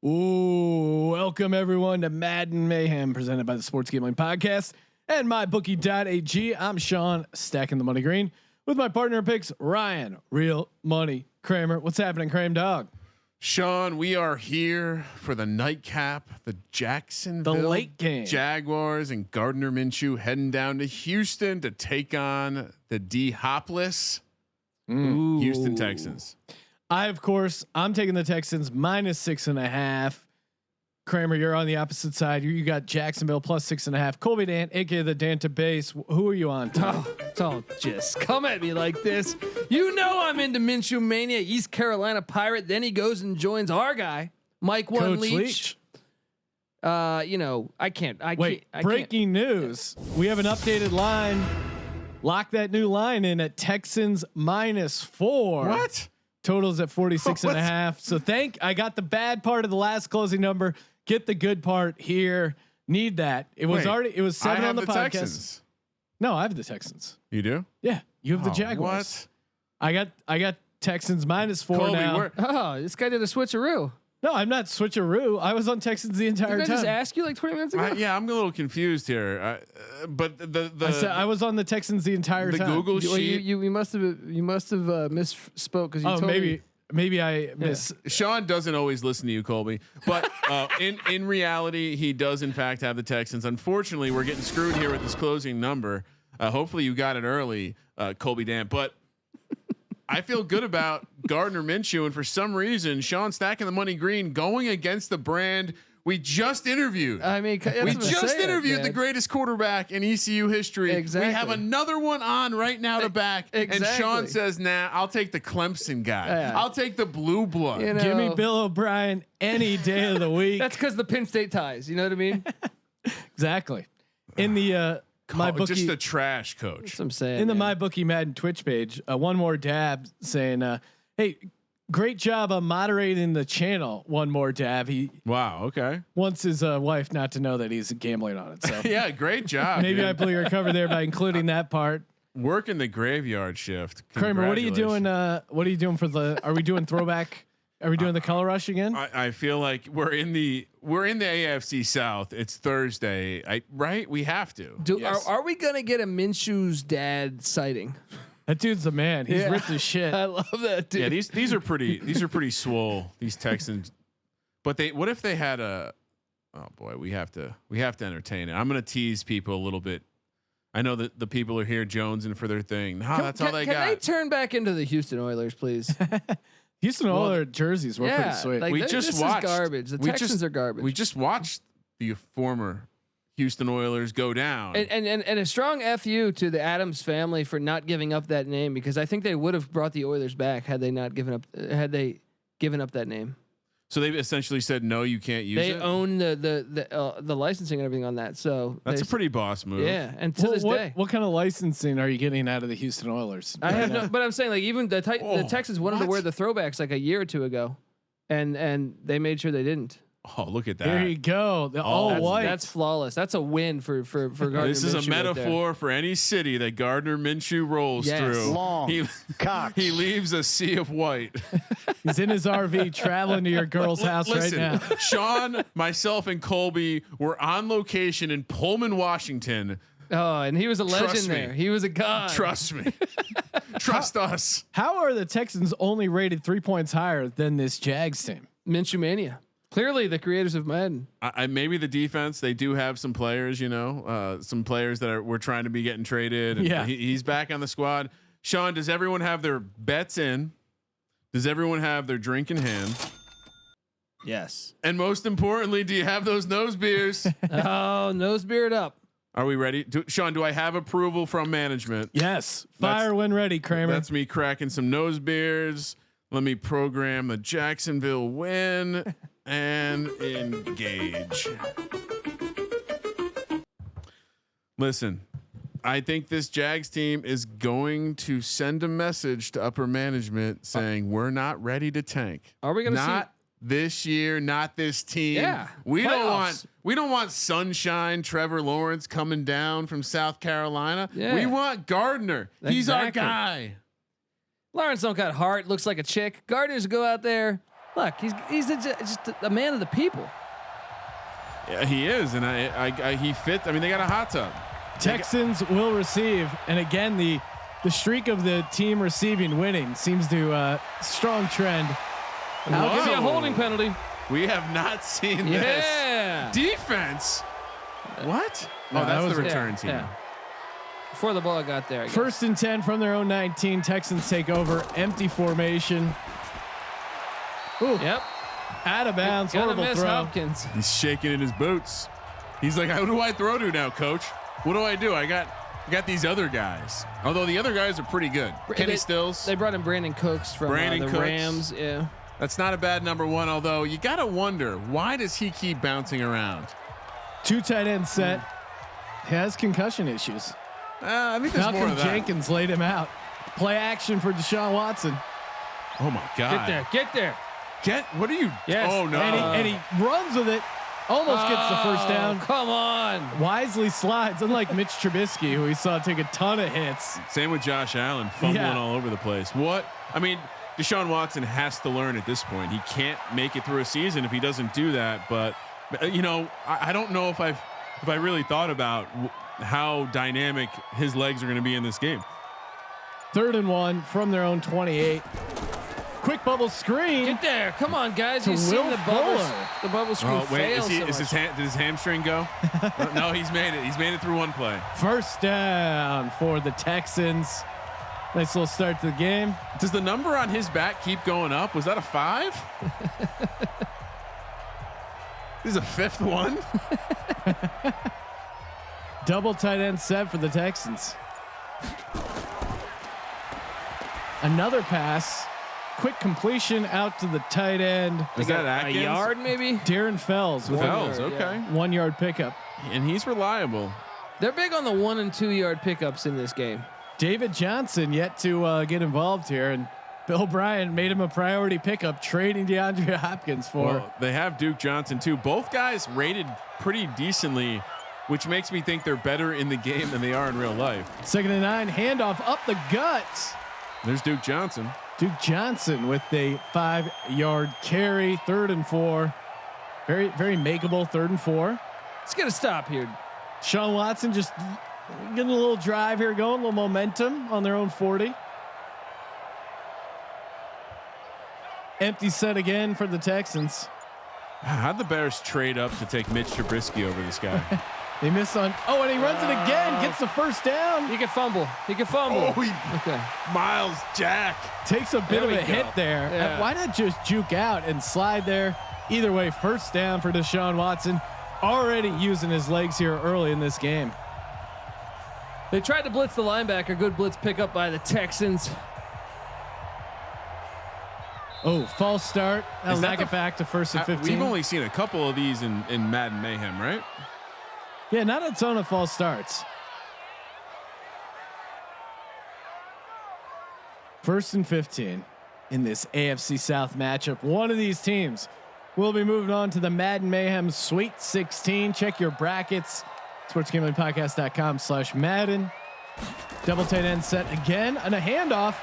Ooh, welcome everyone to Madden Mayhem presented by the Sports Gambling Podcast and MyBookie.ag. I'm Sean, stacking the money green with my partner in picks, Ryan, Real Money Kramer. What's happening, Kramer dog? Sean, we are here for the nightcap. The Jacksonville the late game Jaguars and Gardner Minshew heading down to Houston to take on the D-Hopless Houston Texans. I'm taking the Texans -6.5. Kramer, you're on the opposite side. You got Jacksonville +6.5. Colby Dant, aka the Danta base. Who are you on? Don't just come at me like this. You know I'm into Minshew mania. East Carolina Pirate. Then he goes and joins our guy, Mike One Leach. You know I can't. Breaking news: we have an updated line. Lock that new line in at Texans -4. What? Totals at 46.5. So I got the bad part of the last closing number. Get the good part here. Need that. It was 7 on the podcast. Texans. No, I have the Texans. You do? Yeah, you have the Jaguars. What? I got Texans -4 Colby, now. Oh, this guy did a switcheroo. No, I'm not switcheroo. I was on Texans the entire Didn't time. I just ask you like 20 minutes ago? Yeah, I'm a little confused here. But I was on the Texans the entire time. The Google sheet. You must have misspoke because you told me. Maybe I miss. Sean doesn't always listen to you, Colby, but in reality, he does in fact have the Texans. Unfortunately, we're getting screwed here with this closing number. Hopefully, you got it early, Colby Dan. But I feel good about Gardner Minshew, and for some reason, Sean stacking the money green, going against the brand we just interviewed. I mean, we just interviewed the greatest quarterback in ECU history. Exactly. We have another one on right now to back. Exactly. And Sean says, "Nah, I'll take the Clemson guy. Yeah. I'll take the blue blood." You know, Give me Bill O'Brien any day of the week. That's because the Penn State ties. You know what I mean? Exactly. In the MyBookie, just a trash coach. That's what I'm saying. in the MyBookie Madden Twitch page, one more dab saying, "Hey, great job on moderating the channel." One more dab. He Okay. wants his wife not to know that he's gambling on it. So Yeah, great job. maybe dude. I blew your cover there by including that part. Working the graveyard shift. Kramer, what are you doing? What are you doing for the? Are we doing throwback? Are we doing the color rush again? I feel like we're in the AFC South. It's Thursday, right? We have to. Yes. Are we gonna get a Minshew's dad sighting? That dude's the man. He's ripped as shit. I love that dude. Yeah, these are pretty swole. These Texans, but what if they had a? Oh boy, we have to entertain it. I'm gonna tease people a little bit. I know that the people are here jonesing for their thing. That's all they got. Can they turn back into the Houston Oilers, please? Houston Oilers jerseys were pretty sweet. Like we this just is watched garbage. The Texans are garbage. We just watched the former Houston Oilers go down. And a strong FU to the Adams family for not giving up that name, because I think they would have brought the Oilers back had they given up that name. So they've essentially said no, you can't use it. They own the licensing and everything on that. So That's a pretty boss move. Yeah, and to this day, what kind of licensing are you getting out of the Houston Oilers? I have no. But I'm saying like even the Texans wanted to wear the throwbacks like a year or two ago, and they made sure they didn't. Oh, look at that. There you go. The all white. That's flawless. That's a win for Gardner This is Minshew a metaphor for any city that Gardner Minshew rolls through. Long cock. He leaves a sea of white. He's in his RV traveling to your girl's house Listen, right now. Sean, myself, and Colby were on location in Pullman, Washington. Oh, and he was a legend Trust me. there. He was a god. Trust me. Trust us. How are the Texans only rated 3 points higher than this Jags team? Minshew mania. Clearly, the creators of Madden. Maybe the defense. They do have some players, some players that we're trying to be getting traded. And yeah, he's back on the squad. Sean, does everyone have their bets in? Does everyone have their drink in hand? Yes. And most importantly, do you have those nose beers? Oh, nose beard up. Are we ready? Sean, do I have approval from management? Yes. Fire when ready, Kramer. That's me cracking some nose beers. Let me program the Jacksonville win and engage. Listen, I think this Jags team is going to send a message to upper management saying we're not ready to tank. Are we going to see this year? Not this team. Yeah, we playoffs. don't want sunshine. Trevor Lawrence coming down from South Carolina. Yeah. We want Gardner. He's our Exactly. guy. Lawrence don't got heart. Looks like a chick. Gardner's go out there, Look, he's just a man of the people. Yeah, he is, and he fits. I mean, they got a hot tub. Texans will receive, and again the streak of the team receiving winning seems to strong trend. I'll give you a holding penalty. We have not seen this defense. What? No, oh, that's the return team. Yeah. Before the ball got there. First and 10 from their own 19. Texans take over. Empty formation. Ooh. Yep. Out of bounds. Horrible throw. Hopkins. He's shaking in his boots. He's like, "Who do I throw to now, coach? What do I do? I got these other guys. Although the other guys are pretty good. Kenny Stills. They brought in Brandon Cooks from the Rams. Yeah. That's not a bad number one. Although you got to wonder, why does he keep bouncing around? 2 tight end set. He has concussion issues. I think there's more Malcolm of that. Jenkins laid him out. Play action for Deshaun Watson. Oh my God. Get there. What are you? Yes. Oh no. And he runs with it. Almost gets the first down. Come on. Wisely slides, unlike Mitch Trubisky, who we saw take a ton of hits. Same with Josh Allen, fumbling all over the place. Deshaun Watson has to learn at this point. He can't make it through a season if he doesn't do that. But I don't know if I really thought about how dynamic his legs are going to be in this game. 3rd and 1 from their own 28. Quick bubble screen. Get there. Come on, guys. To You've seen Will the bubble screen fail did his hamstring go? No, he's made it. He's made it through one play. First down for the Texans. Nice little start to the game. Does the number on his back keep going up? Was that a 5? This is a 5th one. Double tight end set for the Texans. Another pass. Quick completion out to the tight end. Is that Atkins? A yard, maybe? Darren Fells with okay. 1 yard pickup. And he's reliable. They're big on the 1 and 2 yard pickups in this game. David Johnson yet to get involved here, and Bill Bryant made him a priority pickup, trading DeAndre Hopkins for. Well, they have Duke Johnson too. Both guys rated pretty decently, which makes me think they're better in the game than they are in real life. 2nd and 9, handoff up the gut. There's Duke Johnson. Duke Johnson with a 5 yard carry. 3rd and 4. Very, very makeable 3rd and 4. Let's get a stop here. Sean Watson just getting a little drive here going, a little momentum on their own 40. Empty set again for the Texans. How'd the Bears trade up to take Mitch Trubisky over this guy? They miss on. Oh, and he runs it again. Gets the first down. He can fumble. Okay. Miles Jack Takes a bit of a hit there. Yeah. Why not just juke out and slide there? Either way, first down for Deshaun Watson. Already using his legs here early in this game. They tried to blitz the linebacker. Good blitz pickup by the Texans. Oh, false start. That'll knock it back to 1st and 15. We've only seen a couple of these in Madden Mayhem, right? Yeah, not a ton of false starts. 1st and 15 in this AFC South matchup. One of these teams will be moving on to the Madden Mayhem Sweet 16. Check your brackets. sportsgamblingpodcast.com/Madden. Double tight end set again and a handoff.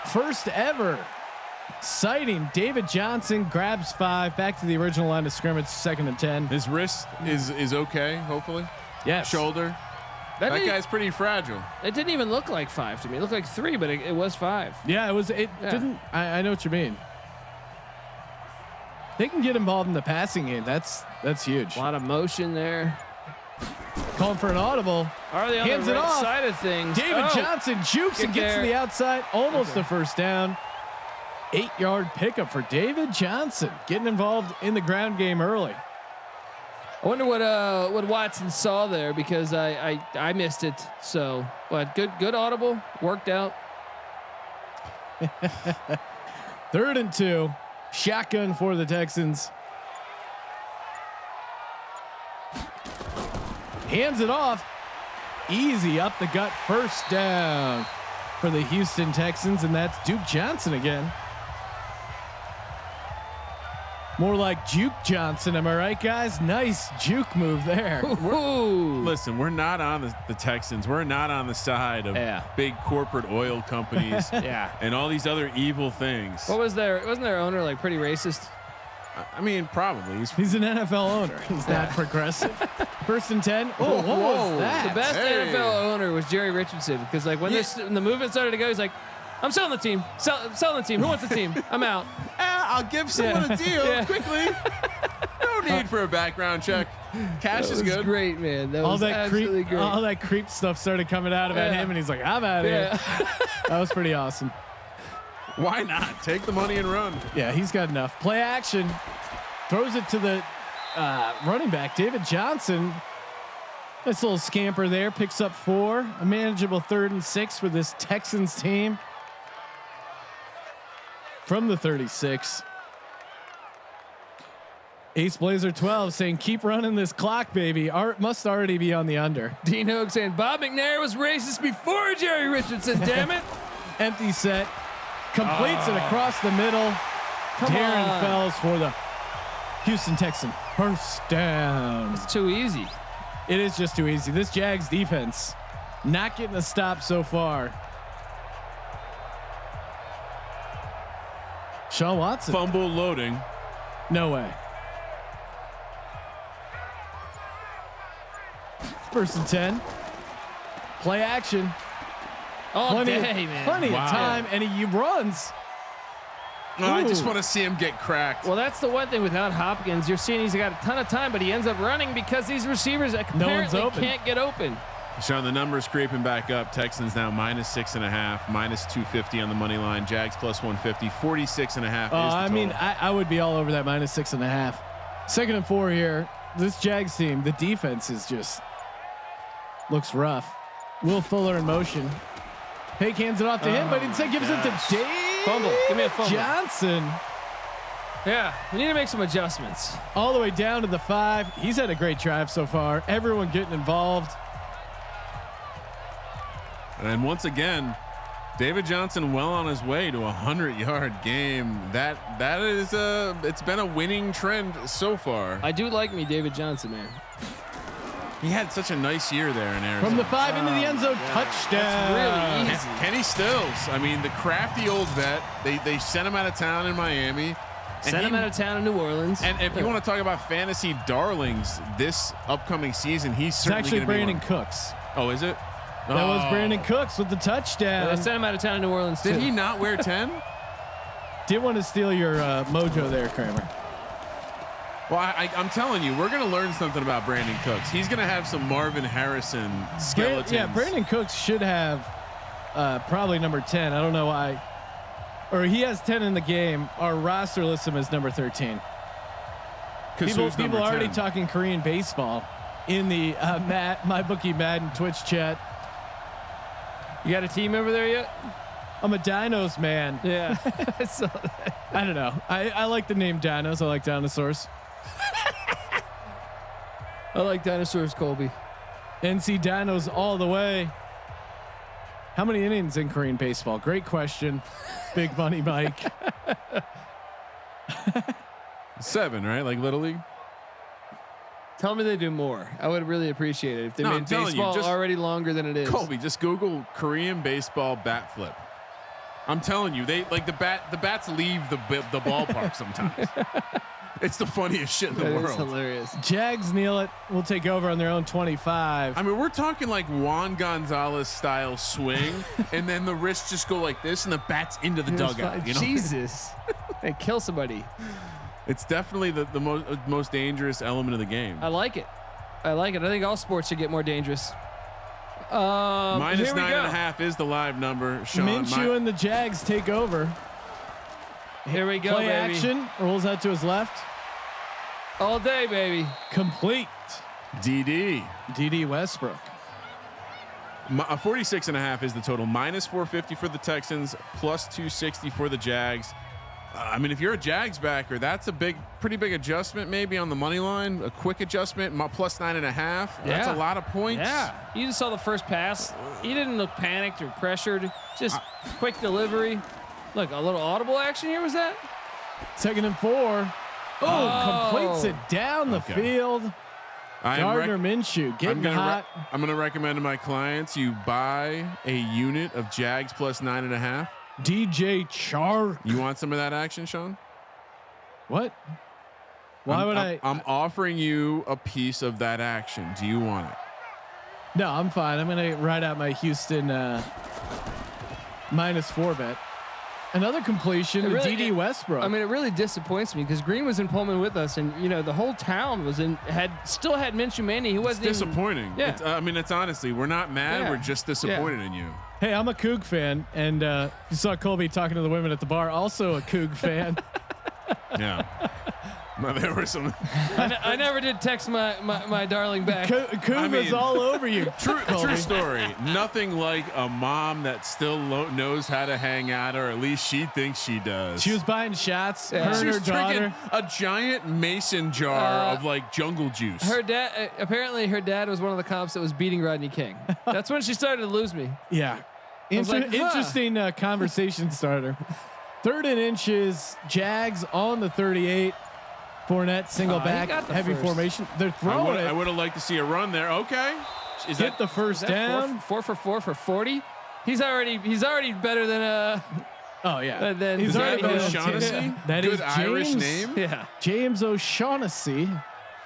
First ever sighting. David Johnson grabs 5 back to the original line of scrimmage. 2nd and 10. His wrist is okay, hopefully. Yes. Shoulder. That guy's pretty fragile. It didn't even look like 5 to me. It looked like 3, but it was 5. Yeah, it was. Didn't. I know what you mean. They can get involved in the passing game. That's huge. A lot of motion there. Calling for an audible. Are they on Hands the it right off. side of things? David Johnson jukes and gets to the outside. Almost the first down. 8 yard pickup for David Johnson, getting involved in the ground game early. I wonder what Watson saw there, because I missed it. So, but good audible, worked out. 3rd and 2, shotgun for the Texans. Hands it off, easy up the gut, first down for the Houston Texans, and that's Duke Johnson again. More like Juke Johnson. Am I right, guys? Nice juke move there. Listen, we're not on the Texans. We're not on the side of big corporate oil companies and all these other evil things. Wasn't their owner like pretty racist? I mean, probably. He's an NFL owner. He's not progressive. 1st and 10. Oh, what was that? The best NFL owner was Jerry Richardson, because like when the movement started to go, he's like, I'm selling the team. Selling the team. Who wants the team? I'm out. I'll give someone a deal quickly. No need for a background check. Cash is good. Great, man. That was absolutely great. All that creep stuff started coming out about him, and he's like, I'm out of here. That was pretty awesome. Why not? Take the money and run. Yeah, he's got enough. Play action. Throws it to the running back, David Johnson. Nice little scamper there. Picks up 4. A manageable 3rd and 6 for this Texans team. From the 36. Ace Blazer 12 saying, keep running this clock, baby. Art must already be on the under. Dean Hogue saying, Bob McNair was racist before Jerry Richardson, damn it. Empty set. Completes it across the middle. Darren Fells for the Houston Texan. First down. It's too easy. It is just too easy. This Jags defense not getting a stop so far. Sean Watson. Fumble loading. No way. 1st and 10. Play action. Plenty of time, and he runs. I just want to see him get cracked. Well, that's the one thing without Hopkins. You're seeing he's got a ton of time, but he ends up running because these receivers apparently can't get open. Sean, the numbers creeping back up. Texans now -6.5, -250 on the money line. Jags +150, 46.5. I mean, I would be all over that -6.5. 2nd and 4 here. This Jags team, the defense is just looks rough. Will Fuller in motion. Pake hands it off to him, but instead gives it to Dave. Fumble. Give me a fumble. Johnson. Yeah, we need to make some adjustments. All the way down to the 5. He's had a great drive so far. Everyone getting involved. And once again, David Johnson well on his way to a 100-yard game. That is it's been a winning trend so far. I do like me David Johnson, man. He had such a nice year there in Arizona. From the 5 into the end zone, touchdown. That's really easy. Kenny Stills. I mean, the crafty old vet. They sent him out of town in Miami. Sent him out of town in New Orleans. And if you want to talk about fantasy darlings this upcoming season, he's certainly it's actually Brandon Cooks. Oh, is it? That was Brandon Cooks with the touchdown. They sent him out of town in New Orleans too. Did he not wear 10? Did want to steal your mojo there, Kramer. Well, I'm telling you, we're going to learn something about Brandon Cooks. He's going to have some Marvin Harrison skeletons. Brandon Cooks should have probably number 10. I don't know why. Or he has 10 in the game. Our roster lists him as number 13. People are already talking Korean baseball in the MyBookie Madden Twitch chat. You got a team over there yet? I'm a Dinos man. Yeah. I don't know. I like the name Dinos. I like dinosaurs. I like dinosaurs, Colby. NC Dinos all the way. How many innings in Korean baseball? Great question. Big Money Mike. 7, right? Like Little League? Tell me they do more. I would really appreciate it if they made baseball already longer than it is. Colby, just Google Korean baseball bat flip. I'm telling you, they like the bats leave the ballpark sometimes. It's the funniest shit in the world. It's hilarious. Jags kneel it. We'll take over on their own 25. I mean, we're talking like Juan Gonzalez style swing, and then the wrists just go like this, and the bat's into the dugout. You know? Jesus, they kill somebody. It's definitely the most dangerous element of the game. I like it. I think all sports should get more dangerous. -9.5 is the live number. Sean, Minshew and the Jags take over. Here we go, Play baby. action. Rolls out to his left. All day, baby. Complete. DD Westbrook. 46.5 is the total. -450 for the Texans, +260 for the Jags. I mean, if you're a Jags backer, that's a pretty big adjustment maybe on the money line. A quick adjustment, +9.5. That's a lot of points. Yeah, you just saw the first pass. He didn't look panicked or pressured. Just quick delivery. Look, a little audible action here. Was that? 2nd and 4. Completes it down the field. Gardner Minshew getting hot. I'm going to recommend to my clients you buy a unit of Jags plus 9.5. DJ Chark. You want some of that action, Sean? What? Why would I? I'm offering you a piece of that action. Do you want it? No, I'm fine. I'm going to ride out my Houston -4 bet. Another completion with D.D. Westbrook. I mean, it really disappoints me because Green was in Pullman with us, and the whole town was still had Minshew Mania. He wasn't disappointing. Yeah. It's honestly, we're not mad. Yeah. We're just disappointed in you. Hey, I'm a Coug fan, and you saw Colby talking to the women at the bar. Also a Coug fan. Yeah. There were some. I never did text my darling back. Coug was all over you. True story. Nothing like a mom that still knows how to hang out, or at least she thinks she does. She was buying shots. Yeah. Her she was and her daughter. drinking a giant mason jar of like jungle juice. Her dad. Apparently, her dad was one of the cops that was beating Rodney King. That's when she started to lose me. Yeah. Interesting conversation starter. 3rd and inches. Jags on the 38. Fournette single back, heavy formation. They're throwing it. I would have liked to see a run there. Okay, get the first down. 4 for 4 for 40. He's already better than Oh yeah. He's already better than O'Shaughnessy. That good is James, Irish name. Yeah, James O'Shaughnessy.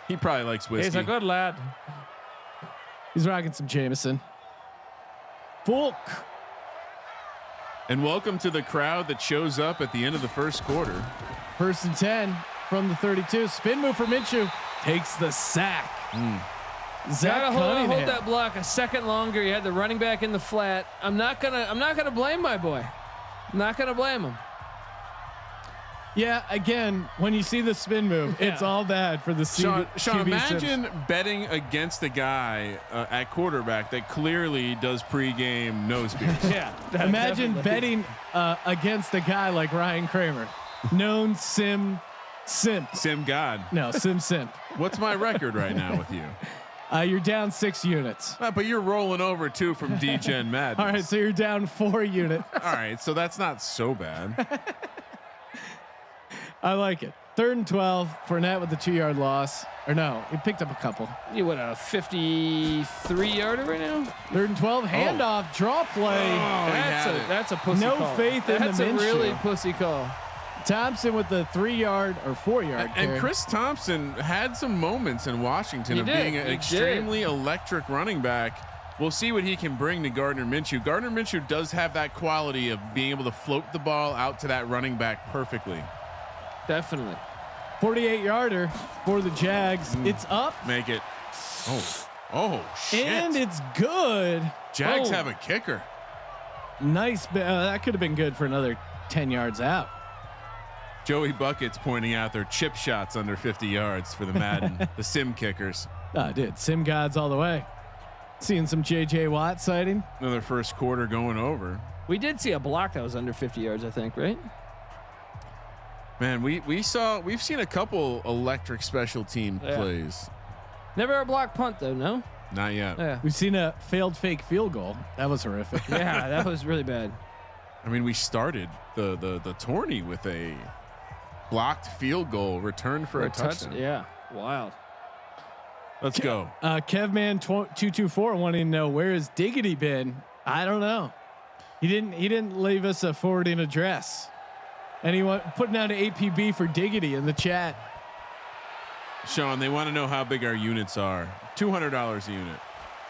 He probably likes whiskey. He's a good lad. He's rocking some Jameson. Fulk. And welcome to the crowd that shows up at the end of the first quarter. 1st and 10. From the 32, spin move for Minshew, takes the sack. Zach Cunningham. Hold that block a second longer. You had the running back in the flat. I'm not gonna blame my boy. I'm not gonna blame him. Yeah, again, when you see the spin move, it's all bad for the Sean, imagine Sims. betting against a guy at quarterback that clearly does pregame nose pierce. Yeah, imagine betting against a guy like Ryan Kramer, known Sim God. No, Sim. What's my record right now with you? You're down 6 units. But you're rolling over too from D-Gen Madness. All right, so you're down 4 units. All right, so that's not so bad. I like it. 3rd and 12. Fournette with the 2-yard loss. Or no, he picked up a couple. You what, a 53-yarder right now? 3rd and 12. Handoff, draw play. That's a pussy call. No faith in the Minshew. That's a really pussy call. Thompson with the 3-yard or 4-yard carry. And Chris Thompson had some moments in Washington being an extremely electric running back. We'll see what he can bring to Gardner Minshew. Gardner Minshew does have that quality of being able to float the ball out to that running back perfectly. Definitely. 48-yarder for the Jags. It's up. Make it. Oh shit. And it's good. Jags have a kicker. Nice. That could have been good for another 10 yards out. Joey Bucket's pointing out their chip shots under 50 yards for the Madden, the sim kickers. Dude, sim gods all the way. Seeing some JJ Watt sighting. Another first quarter going over. We did see a block that was under 50 yards, I think, right? Man, we've seen a couple electric special team plays. Never a block punt though, no? Not yet. Yeah. We've seen a failed fake field goal. That was horrific. Yeah, that was really bad. I mean, we started the tourney with a blocked field goal returned for a touchdown. Yeah, wild. Let's go. Kevman 224 wanting to know where has Diggity been. I don't know. He didn't leave us a forwarding address. And he putting down an APB for Diggity in the chat. Sean, they want to know how big our units are. $200 a unit.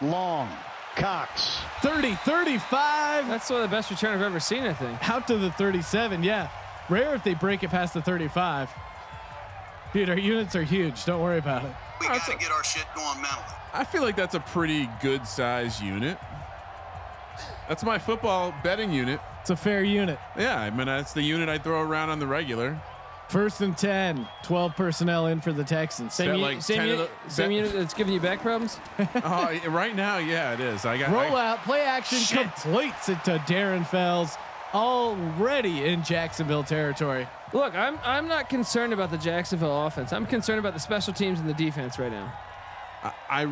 Long. Cox. 30, 35. That's one of the best return I've ever seen, I think. Out to the 37. Yeah. Rare if they break it past the 35. Dude, our units are huge. Don't worry about it. We got to get our shit going mentally. I feel like that's a pretty good size unit. That's my football betting unit. It's a fair unit. Yeah, I mean, that's the unit I throw around on the regular. 1st and 10, 12 personnel in for the Texans. Same unit that's giving you back problems? Right now, yeah, it is. Roll out, play action, completes it to Darren Fells, already in Jacksonville territory. Look, I'm not concerned about the Jacksonville offense. I'm concerned about the special teams and the defense right now. I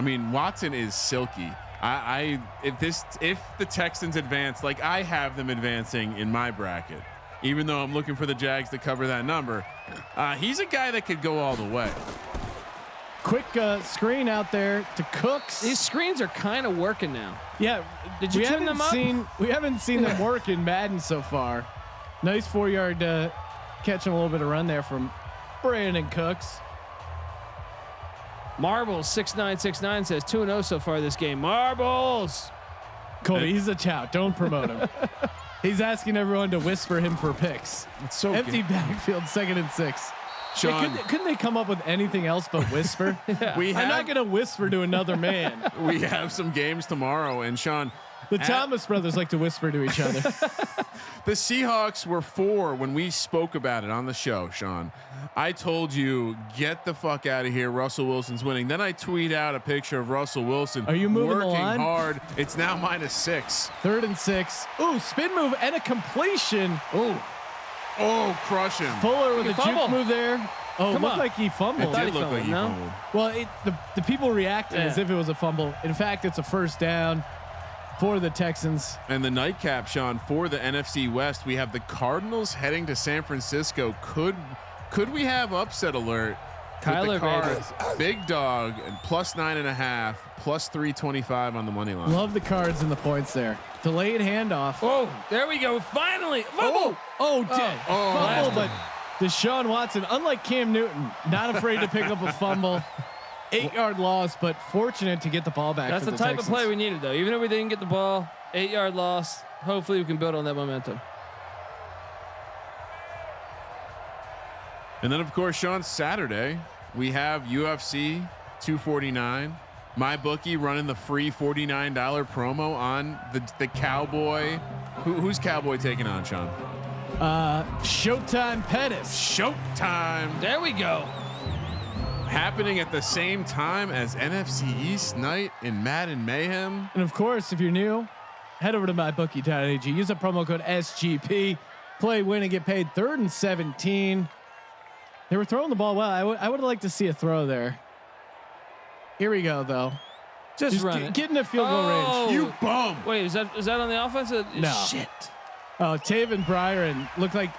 mean, Watson is silky. If the Texans advance, like I have them advancing in my bracket, even though I'm looking for the Jags to cover that number. He's a guy that could go all the way. Quick screen out there to Cooks. These screens are kind of working now. Yeah, Did you tune them up? We haven't seen them work in Madden so far. Nice 4-yard catching a little bit of run there from Brandon Cooks. Marbles 6969 says 2-0 so far this game. Marbles. Cody, he's a tout. Don't promote him. He's asking everyone to whisper him for picks. It's so empty backfield, 2nd and 6. Sean, Hey, couldn't they come up with anything else but whisper? I'm not going to whisper to another man. We have some games tomorrow, and Sean, The Thomas brothers like to whisper to each other. the Seahawks were 4 when we spoke about it on the show, Sean. I told you, get the fuck out of here. Russell Wilson's winning. Then I tweet out a picture of Russell Wilson. Are you moving the working line? hard? It's now -6. 3rd and 6. Ooh, spin move and a completion. Ooh. Oh, crush him. Fuller with a fumble. juke move there. Oh, it Come looked on. like he fumbled. It he did look fumbled, like he no? fumbled. Well, the people reacted as Yeah. if it was a fumble. In fact, it's a first down for the Texans. And the nightcap, Sean, for the NFC West, we have the Cardinals heading to San Francisco. Could we have upset alert? Kyler with the Murray. Cards, big dog, and +9.5, +325 on the money line. Love the Cards and the points there. Delayed handoff. Oh, there we go. Finally. Fumble. Fumble, but Deshaun Watson, unlike Cam Newton, not afraid to pick up a fumble. 8-yard loss, but fortunate to get the ball back. That's for the the type Texans. of play we needed, though. Even if we didn't get the ball, 8-yard loss. Hopefully, we can build on that momentum. And then, of course, Sean, Saturday, we have UFC 249. My bookie running the free $49 promo on the Cowboy. Who's Cowboy taking on, Sean? Showtime Pettis. Showtime. There we go. Happening at the same time as NFC East night in Madden Mayhem. And of course, if you're new, head over to mybookie.ag. Use the promo code SGP. Play, win, and get paid. 3rd and 17. They were throwing the ball well. I would like to see a throw there. Here we go, though. Just run it. Get in the field goal range. You bum. Wait, is that on the offense? No. Shit. Oh, Taven Bryan looked like.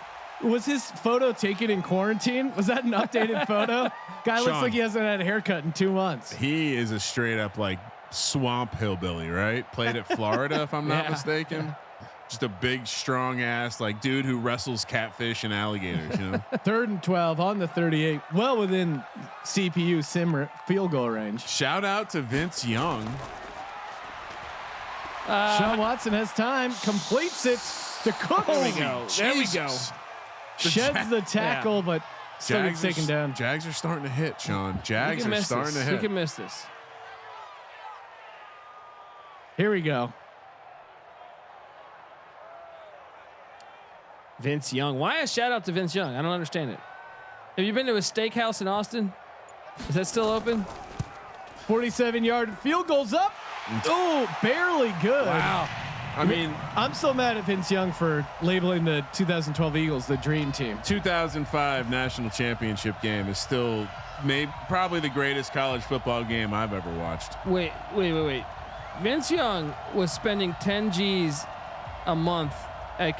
Was his photo taken in quarantine? Was that an updated photo? Guy looks Sean. like he hasn't had a haircut in 2 months. He is a straight up like swamp hillbilly, right? Played at Florida, if I'm not Yeah. mistaken. Just a big, strong ass like dude who wrestles catfish and alligators. You know. 3rd and 12 on the 38, well within CPU sim field goal range. Shout out to Vince Young. Sean Watson has time, completes it to Cook. There we go. There we go. Jesus. Sheds the tackle, but still gets taken down. Jags are starting to hit, Sean. Jags You can are miss starting this. to You hit. can miss this. Here we go. Vince Young. Why a shout out to Vince Young? I don't understand it. Have you been to a steakhouse in Austin? Is that still open? 47-yard field goals up. Oh, barely good. Wow. I mean, I'm so mad at Vince Young for labeling the 2012 Eagles the dream team. 2005 national championship game is still probably the greatest college football game I've ever watched. Wait. Vince Young was spending 10 G's a month at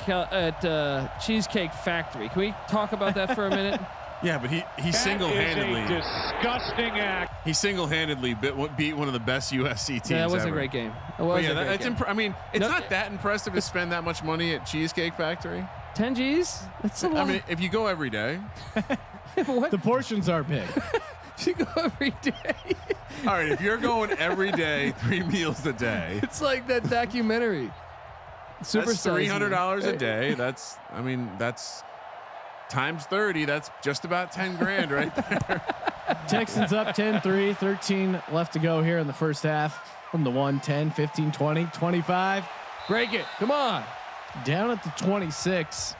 Cheesecake Factory. Can we talk about that for a minute? Yeah, but he single-handedly disgusting act. he single-handedly beat one of the best USC teams. Yeah, that was ever. a great game. It But was yeah, a great that's game. I mean, it's No, not that impressive to spend that much money at Cheesecake Factory. 10 G's? That's a lot. I mean, if you go every day. What? The portions are big. You go every day. All right, if you're going every day, 3 meals a day, It's like that documentary. that's Supersize Me. $300 a day. That's times 30. That's just about 10 grand right there. Texans up 10-3, 13 left to go here in the first half. From the 1, 10, 15, 20, 25. Break it. Come on. Down at the 26.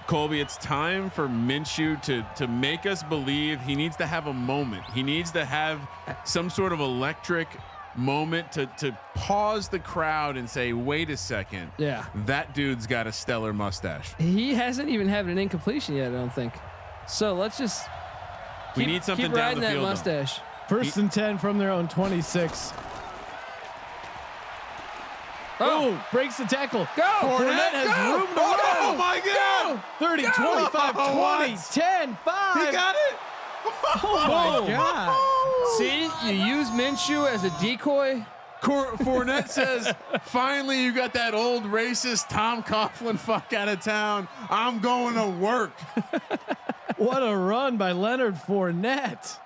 Colby, it's time for Minshew to make us believe he needs to have a moment. He needs to have some sort of electric moment to pause the crowd and say, wait a second. Yeah. That dude's got a stellar mustache. He hasn't even had an incompletion yet, I don't think. So let's just We need something keep down riding the that field, though. mustache. First and 10 from their own 26. Oh, breaks the tackle. Go. Fournette has room to run. Oh my God! 30, 25, 20, 10, 5. He got it. Oh my God. See, you use Minshew as a decoy. Fournette says, "Finally, you got that old racist Tom Coughlin fuck out of town. I'm going to work." What a run by Leonard Fournette.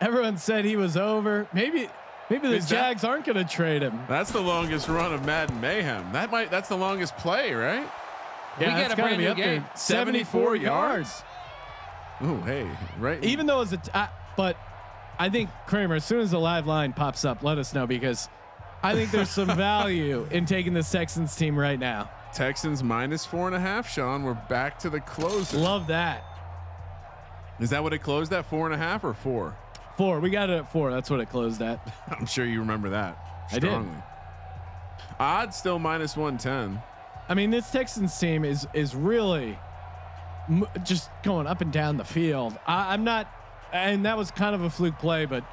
Everyone said he was over. Maybe the Jags aren't going to trade him. That's the longest run of Madden Mayhem. That's the longest play, right? Yeah, we got a brand new game. 74 yards. Oh, hey, right. Even though it's but I think Kramer, as soon as the live line pops up, let us know, because I think there's some value in taking this Texans team right now. Texans -4.5. Sean, we're back to the closer. Love that. Is that what it closed at? 4.5 or 4? 4. We got it at 4. That's what it closed at. I'm sure you remember that. I did. Odds still -110. I mean, this Texans team is really just going up and down the field. I'm not, and that was kind of a fluke play, but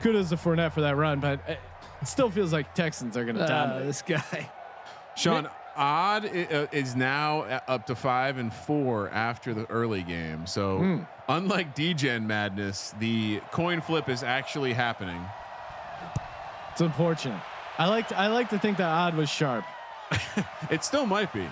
kudos to Fournette for that run. But it still feels like Texans are going to dominate. This guy. Sean, odd is now up to 5 and 4 after the early game. So unlike DGen madness, the coin flip is actually happening. It's unfortunate. I like to think that odd was sharp. It still might be.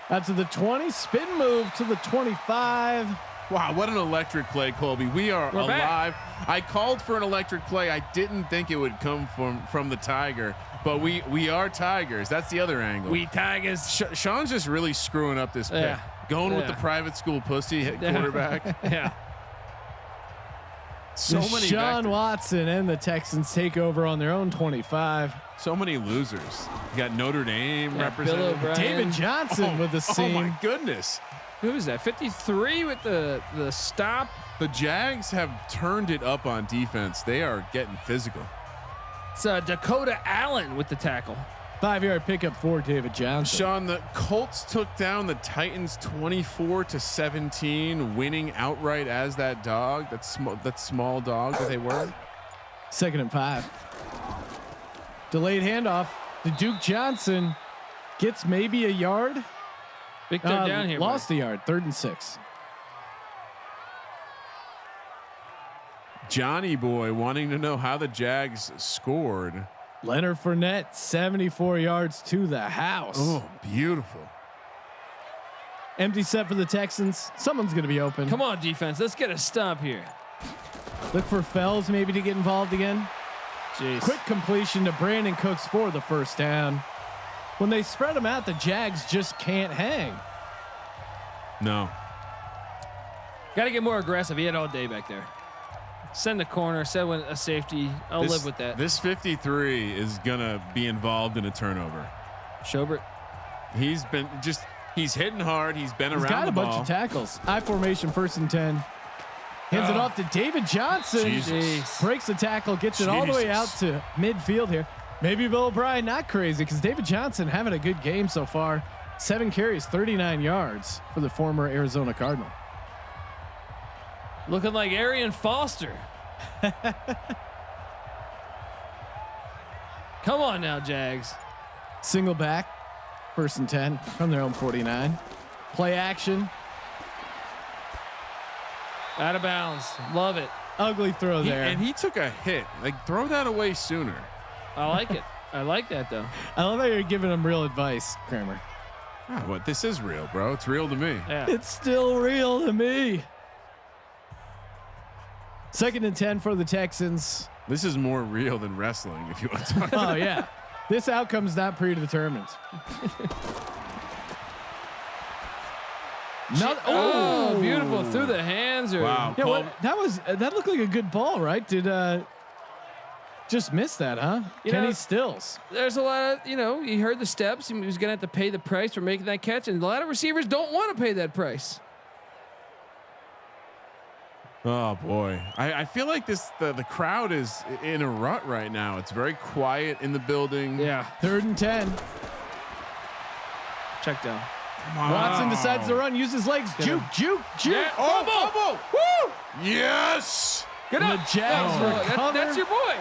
After the 20, spin move to the 25. Wow, what an electric play, Colby. We're alive. Back. I called for an electric play. I didn't think it would come from the Tiger, but we are Tigers. That's the other angle. We Tigers. Sean's just really screwing up this pick. Going with the private school pussy quarterback. Yeah. So many Sean vectors. Watson and the Texans take over on their own 25. So many losers. You got Notre Dame represented. Bill O'Brien. David Johnson with the seam. Oh my goodness. Who is that? 53 with the stop. The Jags have turned it up on defense. They are getting physical. It's Dakota Allen with the tackle. 5-yard pickup for David Johnson. Sean, the Colts took down the Titans 24-17, winning outright as that dog, that small dog that they were. 2nd and 5. Delayed handoff to Duke Johnson. Gets maybe a yard. Big third down here. Lost a yard. 3rd and 6. Johnny boy wanting to know how the Jags scored. Leonard Fournette, 74 yards to the house. Oh, beautiful. Empty set for the Texans. Someone's going to be open. Come on, defense. Let's get a stop here. Look for Fells maybe to get involved again. Jeez. Quick completion to Brandon Cooks for the 1st down. When they spread them out, the Jags just can't hang. No. Got to get more aggressive. He had all day back there. Send a corner, send a safety. I'll live with that. This 53 is going to be involved in a turnover. Schobert. He's hitting hard. He's been around the ball. He's got a bunch of tackles. I formation, 1st and 10. Hands it off to David Johnson. Jesus. Breaks the tackle, gets it all the way out to midfield here. Maybe Bill O'Brien not crazy, because David Johnson having a good game so far. 7 carries, 39 yards for the former Arizona Cardinal. Looking like Arian Foster. Come on now, Jags. Single back, 1st and 10 from their own 49. Play action. Out of bounds. Love it. Ugly throw there. And he took a hit. Like, throw that away sooner. I like it. I like that, though. I love how you're giving him real advice, Kramer. Oh, what? This is real, bro. It's real to me. Yeah. It's still real to me. 2nd and 10 for the Texans. This is more real than wrestling, if you want to talk about Oh, yeah. This outcome's not predetermined. Oh, beautiful. Through the hands. Or, Wow. Yeah, that looked like a good ball, right? Did just miss that, huh? Kenny Stills. There's a lot of, he heard the steps. He was going to have to pay the price for making that catch. And a lot of receivers don't want to pay that price. Oh boy, I feel like the crowd is in a rut right now. It's very quiet in the building. Yeah. 3rd and 10. Check down. Watson decides to run, use his legs. Juke. Yeah. Oh, Woo! yes. Good And up. the Jags recover. That's your boy.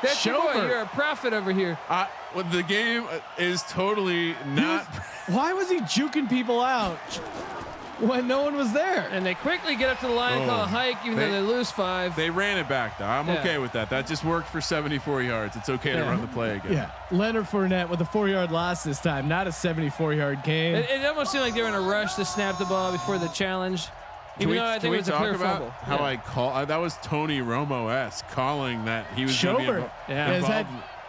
That's your boy. You're a prophet over here. Well, the game is totally not. Why was he juking people out when no one was there? And they quickly get up to the line and call a hike, even though they lose 5. They ran it back, though. I'm okay with that. That just worked for 74 yards. It's okay to run the play again. Yeah. Leonard Fournette with a 4-yard loss this time, not a 74-yard game. It almost seemed like they were in a rush to snap the ball before the challenge. Even though I think it was a clear fumble. How I call that was Tony Romo-esque calling that he was going to be has had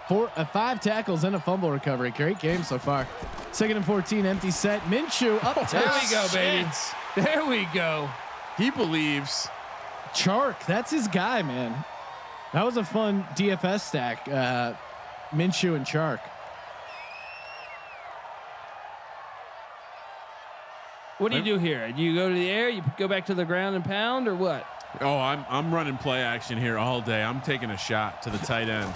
5 tackles and a fumble recovery. Great game so far. 2nd and 14, empty set. Minshew up top. There we go, baby. There we go. He believes. Chark, that's his guy, man. That was a fun DFS stack. Minshew and Chark. What do you do here? Do you go to the air? You go back to the ground and pound, or what? Oh, I'm running play action here all day. I'm taking a shot to the tight end.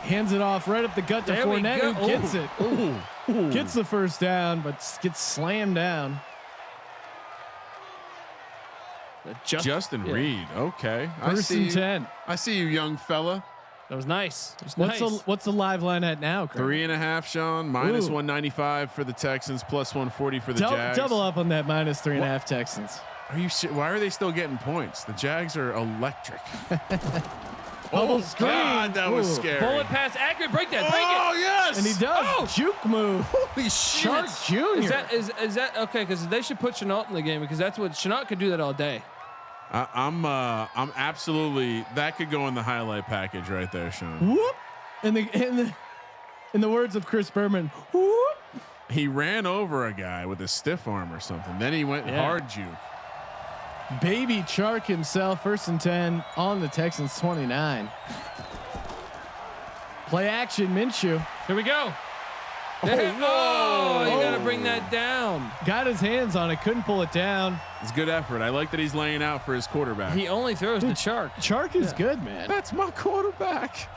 Hands it off right up the gut to Fournette, who gets it. Ooh. Gets the first down, but gets slammed down. Justin Reed. Okay. First and 10. I see you, young fella. That was nice. What's the live line at now, Chris? 3.5, Sean. Minus 195 for the Texans, plus 140 for the Jags. Double up on that minus 3.5 Texans. Are you? Why are they still getting points? The Jags are electric. Bubble screen. God, that was scary. Bullet pass, accurate. Break that. Break it. Oh yes. And he does. Juke move. Holy shit. Shark Jr. Is that okay? Because they should put Chenault in the game, because that's what Chenault could do that all day. I'm absolutely, that could go in the highlight package right there, Sean. Whoop. In the words of Chris Berman, whoop. He ran over a guy with a stiff arm or something. Then he went hard juke. Baby Chark himself, 1st and 10 on the Texans 29. Play action, Minshew. Here we go. You got to bring that down. Got his hands on it, couldn't pull it down. It's good effort. I like that he's laying out for his quarterback. He only throws to Chark. Chark is good, man. That's my quarterback.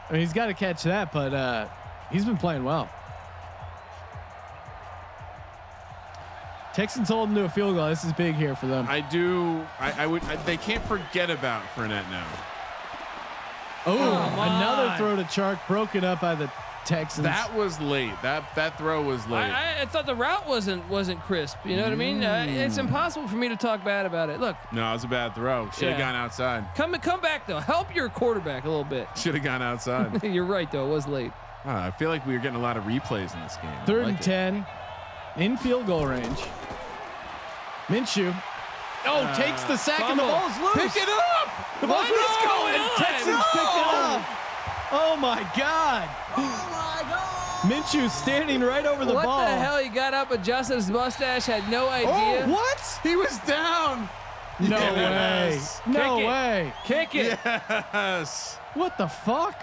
I mean, he's got to catch that, but he's been playing well. Texans holding to a field goal. This is big here for them. They can't forget about Fournette now. Another throw to Chark, broken up by the Texans. That was late. That throw was late. I thought the route wasn't crisp. You know what I mean? It's impossible for me to talk bad about it. Look. No, it was a bad throw. Should have gone outside. Come back though. Help your quarterback a little bit. Should have gone outside. You're right though. It was late. I feel like we were getting a lot of replays in this game. 3rd and 10, in field goal range. Minshew. Takes the sack and the ball's loose. Pick it up. The ball's What's going on? Texans pick it up. Oh my God. Minshew standing right over the ball. What the hell? He got up, adjusted his mustache, had no idea. What? He was down. No Yes. way. No way. Kick it. Yes. What the fuck?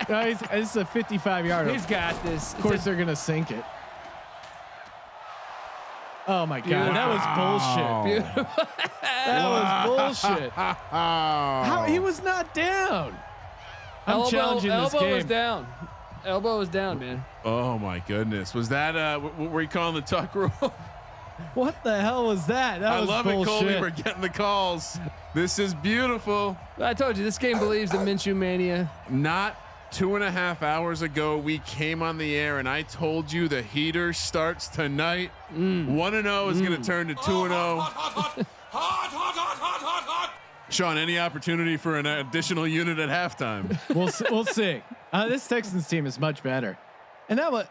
No, it's a 55-yarder. He's got this. Of course, they're going to sink it. Oh my God, that was bullshit. Beautiful. That was bullshit. How he was not down. I'm challenging this game. Elbow was down. Elbow was down, man. Oh my goodness. Was that what were you calling the tuck rule? What the hell was that? That was love bullshit. it, Colby. We're getting the calls. This is beautiful. I told you this game believes in Minshew mania. Not 2.5 hours ago, we came on the air and I told you the heater starts tonight. 1-0 is going to turn to 2-0. Sean, any opportunity for an additional unit at halftime? We'll see. This Texans team is much better. And that was,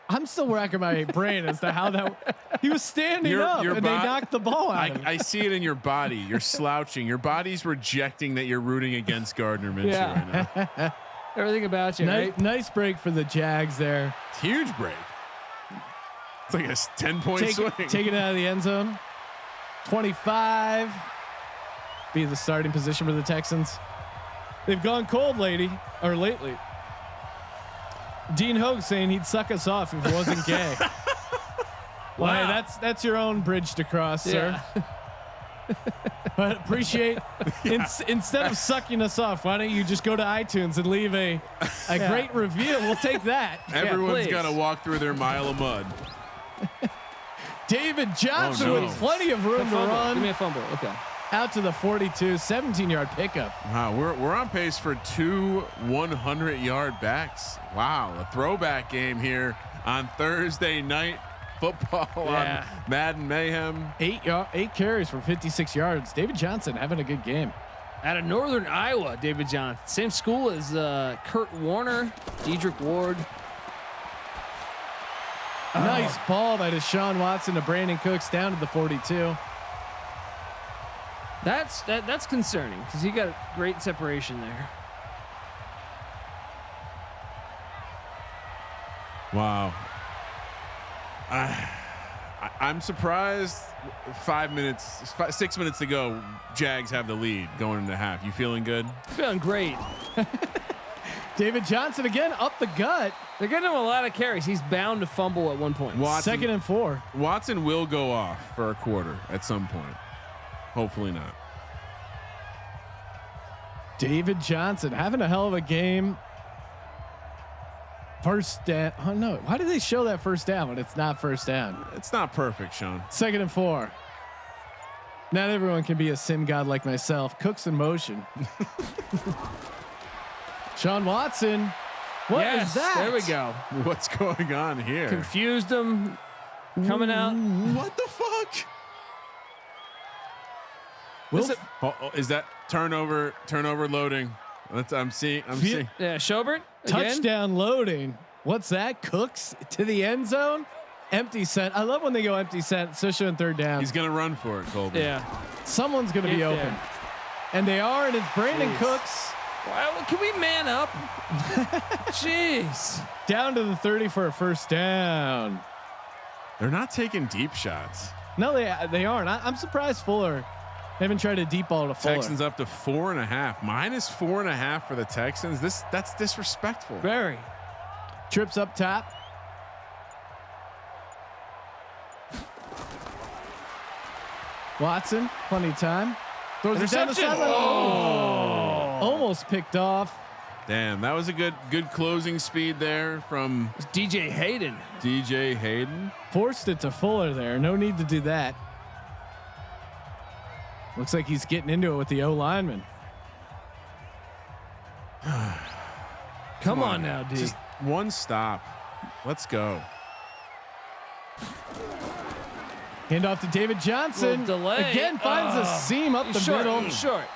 I'm still racking my brain as to how that he was standing up and they knocked the ball out. I see it in your body. You're slouching. Your body's rejecting that you're rooting against Gardner Minshew right now. Everything about you, right? Nice break for the Jags there. Huge break. It's like a 10-point swing. Take it out of the end zone. 25. Be the starting position for the Texans. They've gone cold lately. Dean Hogue saying he'd suck us off if it wasn't gay. Well, hey, that's your own bridge to cross, sir. But appreciate instead of sucking us off, why don't you just go to iTunes and leave a great review? We'll take that. Everyone's got to walk through their mile of mud. David Johnson with plenty of room to run. Give me a fumble. Okay. out to the 42, 17-yard pickup. Wow, we're on pace for 2 100-yard backs. Wow, a throwback game here on Thursday night football on Madden Mayhem. 8 carries for 56 yards. David Johnson having a good game. Out of Northern Iowa, David Johnson, same school as Kurt Warner, Dedrick Ward. Nice ball by Deshaun Watson to Brandon Cooks down to the 42. That's concerning because he got great separation there. Wow. I'm surprised. 6 minutes to go. Jags have the lead going into half. You feeling good? Feeling great. David Johnson again up the gut. They're getting him a lot of carries. He's bound to fumble at one point. Watson, 2nd and 4. Watson will go off for a quarter at some point. Hopefully not. David Johnson having a hell of a game. First down. Oh no! Why did they show that first down when it's not first down? It's not perfect, Sean. 2nd and 4. Not everyone can be a sim god like myself. Cooks in motion. Sean Watson. What is that? There we go. What's going on here? Confused him. Coming out. What the fuck? Is that turnover loading? I'm seeing. Yeah, Schobert. Touchdown loading. What's that? Cooks to the end zone. Empty set. I love when they go empty set, especially on 3rd down. He's gonna run for it, Colby. Yeah. Someone's gonna be open, and they are, and it's Brandon Cooks. Well, can we man up? Jeez. Down to the 30 for a first down. They're not taking deep shots. No, they aren't. I'm surprised Fuller. They haven't tried a deep ball to Fuller. Texans up to 4.5, minus 4.5 for the Texans. That's disrespectful. Very. Trips up top. Watson, plenty of time. Throws it down the sideline. Almost picked off. Damn, that was a good closing speed there from DJ Hayden. DJ Hayden. Forced it to Fuller there. No need to do that. Looks like he's getting into it with the O lineman. Come on now, D. Just one stop. Let's go. Hand off to David Johnson. Delay. Again finds a seam up the middle. Short.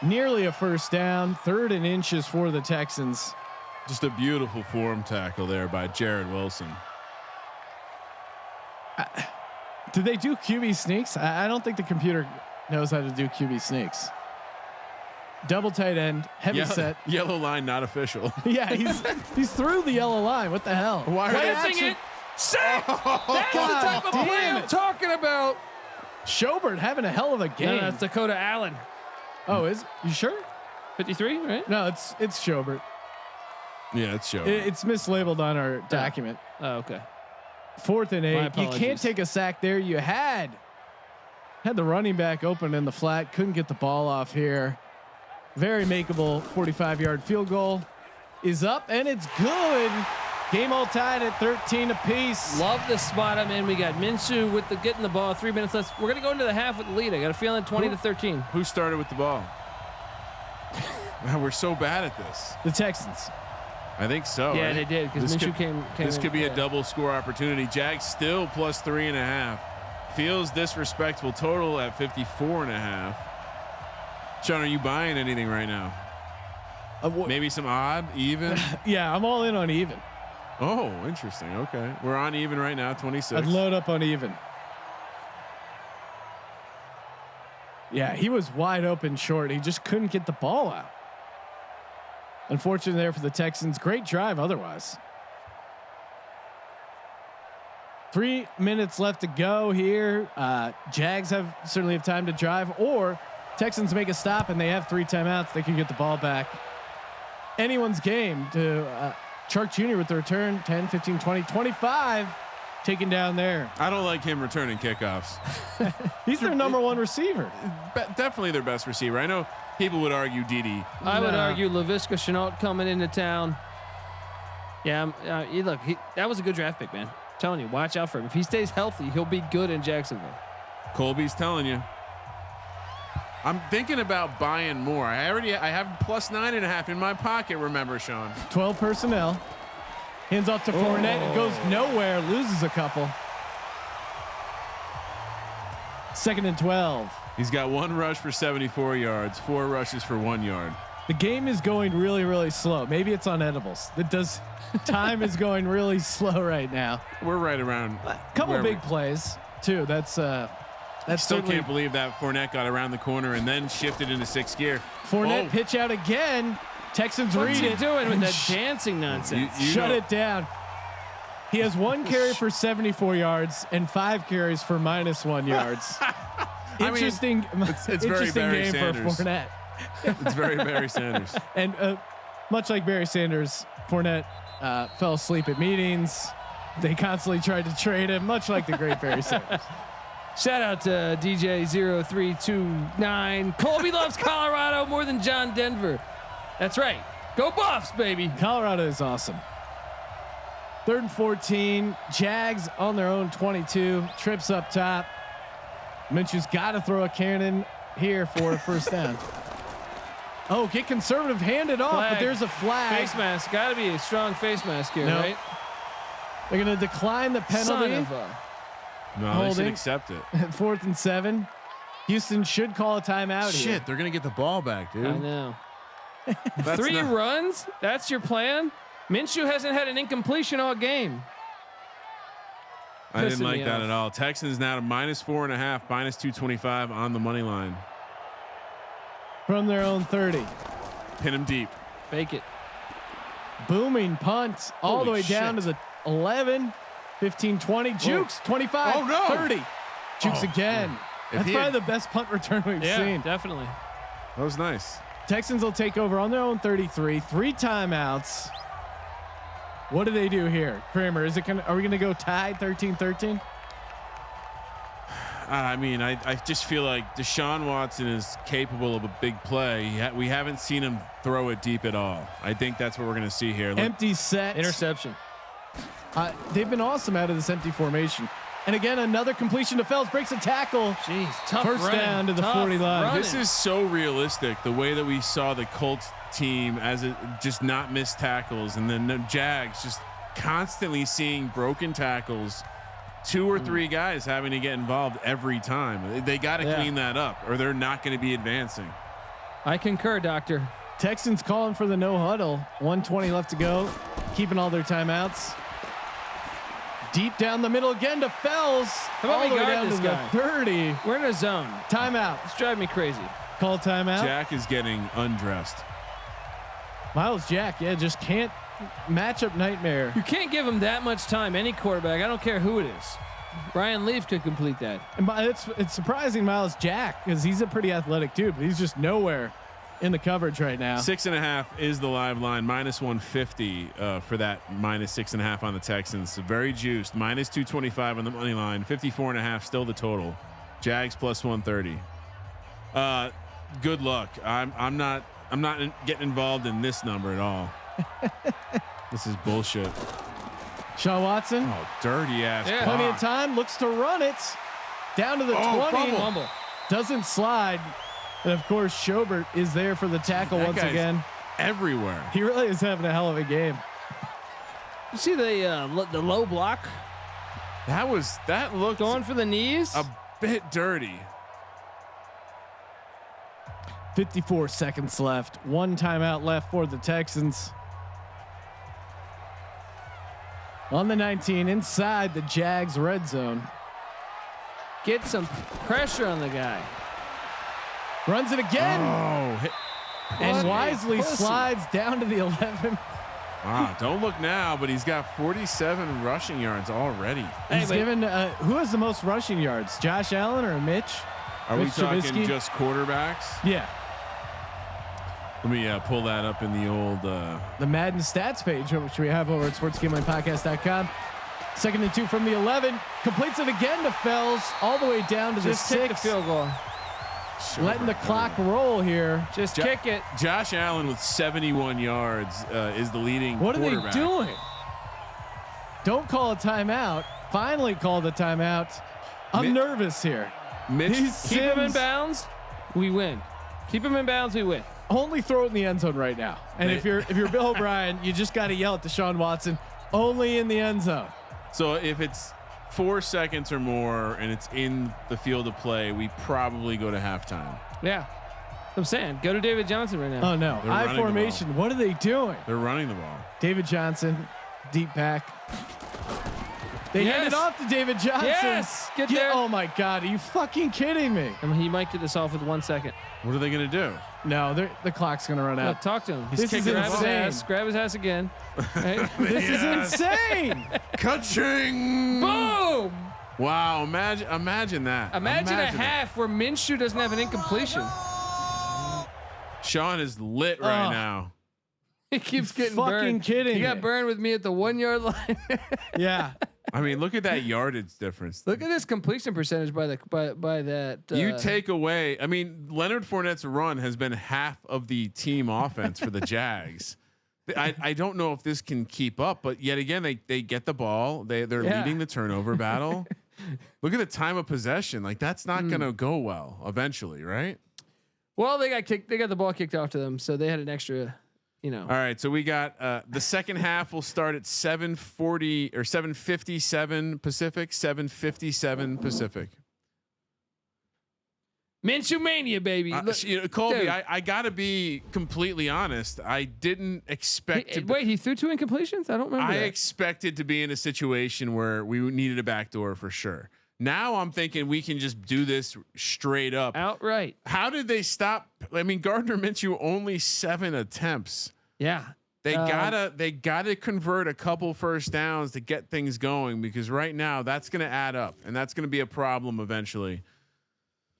Nearly a first down. 3rd and inches for the Texans. Just a beautiful form tackle there by Jared Wilson. Did they do QB sneaks? I don't think the computer knows how to do QB sneaks. Double tight end, heavy set. Yellow line not official. Yeah, he's through the yellow line. What the hell? Why are they Placing it. Sack. That's the type of play I'm talking about. Schobert having a hell of a game. No, that's Dakota Allen. Oh, is you sure? 53, right? No, it's Schobert. Yeah, it's showing. It's mislabeled on our document. Oh, okay. 4th and 8. You can't take a sack there. You had the running back open in the flat. Couldn't get the ball off here. Very makeable 45-yard field goal is up and it's good. Game all tied at 13 apiece. Love the spot I'm in. We got Minshew with getting the ball. 3 minutes left. We're gonna go into the half with the lead. I got a feeling 20-13. Who started with the ball? Man, we're so bad at this. The Texans. I think so. Yeah, right? they did because Minshew came. This could be a double score opportunity. Jags still plus 3.5. Feels disrespectful. Total at 54.5. Sean, are you buying anything right now? Maybe some odd, even. Yeah, I'm all in on even. Oh, interesting. Okay, we're on even right now. 26. I'd load up on even. Yeah, he was wide open short. He just couldn't get the ball out. Unfortunately there for the Texans. Great drive otherwise. 3 minutes left to go here. Jags certainly have time to drive, or Texans make a stop and they have 3 timeouts. They can get the ball back. Anyone's game to Chark Jr. with the return. 10, 15, 20, 25 taken down there. I don't like him returning kickoffs. He's their number 1 receiver. Definitely their best receiver. I know people would argue Dede. I would argue Laviska Shenault coming into town. Yeah, look, that was a good draft pick, man. I'm telling you, watch out for him. If he stays healthy, he'll be good in Jacksonville. Colby's telling you. I'm thinking about buying more. I have +9.5 in my pocket. Remember, Sean? 12 personnel. Hands off to Fournette. It goes nowhere. Loses a couple. 2nd and 12. He's got 1 rush for 74 yards, 4 rushes for 1 yard. The game is going really, really slow. Maybe it's on edibles. Time is going really slow right now. We're right around. A couple big plays too. That's still can't believe that Fournette got around the corner and then shifted into 6th gear. Fournette pitch out again. Texans read it. What's he doing with that dancing nonsense? Shut it down. He has 1 carry for 74 yards and 5 carries for -1 yards. Interesting. It's very Barry game Sanders. for Fournette. It's very Barry Sanders. And much like Barry Sanders, Fournette fell asleep at meetings. They constantly tried to trade him, much like the great Barry Sanders. Shout out to DJ0329. Colby loves Colorado more than John Denver. That's right. Go Buffs, baby. Colorado is awesome. 3rd and 14. Jags on their own 22. Trips up top. Minshew's got to throw a cannon here for a 1st down. Oh, get conservative, hand it off, but there's a flag. Face mask. Got to be a strong face mask here, right? They're going to decline the penalty. No, they should accept it. 4th and 7. Houston should call a timeout. Shit, they're going to get the ball back, dude. I know. 3 runs? That's your plan? Minshew hasn't had an incompletion all game. I didn't like that at all. Texans now to -4.5, -225 on the money line. From their own 30. Pin him deep. Fake it. Booming punt all the way down to the 11, 15, 20. Jukes, 25, oh, no. 30. Jukes again. That's probably the best punt return we've seen. Definitely. That was nice. Texans will take over on their own 33. 3 timeouts. What do they do here, Kramer? Are we gonna go tied 13-13? I mean, I just feel like Deshaun Watson is capable of a big play. We haven't seen him throw it deep at all. I think that's what we're going to see here. Empty set. Interception. They've been awesome out of this empty formation. And again, another completion to Fells. Breaks a tackle. Jeez, tough 1st down to the 40 line. This is so realistic. The way that we saw the Colts team as it just not miss tackles, and then the Jags just constantly seeing broken tackles. 2 or 3 guys having to get involved every time. They got to clean that up, or they're not going to be advancing. I concur, Doctor. Texans calling for the no huddle. 1:20 left to go. Keeping all their timeouts. Deep down the middle again to Fells. All the way down to the 30. We're in a zone. Timeout. It's driving me crazy. Call timeout. Jack is getting undressed. Miles Jack, just can't. Matchup nightmare. You can't give him that much time. Any quarterback, I don't care who it is. Ryan Leaf could complete that. And it's surprising Miles Jack because he's a pretty athletic dude, but he's just nowhere in the coverage right now. 6.5 is the live line. -150 for that -6.5 on the Texans. So very juiced. -225 on the money line. 54.5 still the total. Jags +130. Good luck. I'm not getting involved in this number at all. This is bullshit. Sean Watson. Oh, dirty ass. Yeah. Plenty of time. Looks to run it down to the 20. Fumble. Doesn't slide. And of course, Schobert is there for the tackle once again. Everywhere. He really is having a hell of a game. You see the low block? That looked Going for the knees? a bit dirty. 54 seconds left. 1 timeout left for the Texans. On the 19, inside the Jags red zone. Get some pressure on the guy. Runs it again. And wisely Pussy. slides down to the 11. Don't look now, but he's got 47 rushing yards already. He's given who has the most rushing yards, Josh Allen or Mitch? Are we talking Trubisky? just quarterbacks? Yeah. Let me pull that up in the old The Madden stats page, which we have over at sportsgamblingpodcast.com. 2nd and 2 from the 11. Completes it again to Fells, all the way down to the 6. Kick the field goal. Letting the clock roll here. Just kick it. Josh Allen with 71 yards is the leading What are they quarterback. doing? Don't call a timeout. Finally call the timeout. I'm nervous here. Mitch, Keep him in bounds. we win. Keep him in bounds, we win. Only throw it in the end zone right now. And if you're Bill O'Brien, you just got to yell at Deshaun Watson, only in the end zone. So if it's 4 seconds or more and it's in the field of play, we probably go to halftime. Yeah. I'm saying, go to David Johnson right now. Oh no, I formation. What are they doing? They're running the ball. David Johnson, deep back. They hand it off to David Johnson. Yes, get there. Oh my God, are you fucking kidding me? I mean, he might get this off with 1 second. What are they going to do? No, the clock's gonna run out. Talk to him. This is insane. Grab his ass again. Right? This is insane. Ka-ching! Boom! Wow, imagine that. Imagine a half where Minshew doesn't have an incompletion. Sean is lit right now. He keeps getting fucking burned. kidding He got me. burned with me at the 1 yard line. Yeah. I mean, look at that yardage difference. Look at this completion percentage by that. You take away. I mean, Leonard Fournette's run has been half of the team offense for the Jags. I don't know if this can keep up, but yet again, they get the ball. They're leading the turnover battle. Look at the time of possession. Like that's not going to go well eventually, right? Well, they got kicked. They got the ball kicked off to them, so they had an extra. All right, so we got the second half will start at 7:40 or 7:57 Pacific, 7:57 Pacific. Minshew mania, baby. Colby, dude. I got to be completely honest. I didn't expect to. Wait, he threw 2 incompletions? I don't remember. I that. expected to be in a situation where we needed a backdoor for sure. Now I'm thinking we can just do this straight up. Outright. How did they stop? I mean, Gardner Minshew only 7 attempts. Yeah. They gotta convert a couple first downs to get things going because right now that's going to add up and that's going to be a problem eventually.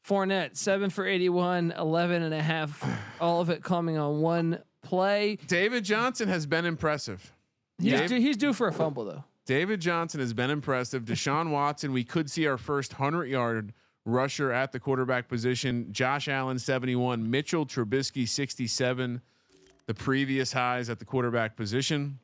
Fournette 7 for 81, 11.5, all of it coming on one play. David Johnson has been impressive. He's due for a fumble though. David Johnson has been impressive. Deshaun Watson, we could see our first 100-yard rusher at the quarterback position. Josh Allen 71, Mitchell Trubisky 67. The previous highs at the quarterback position.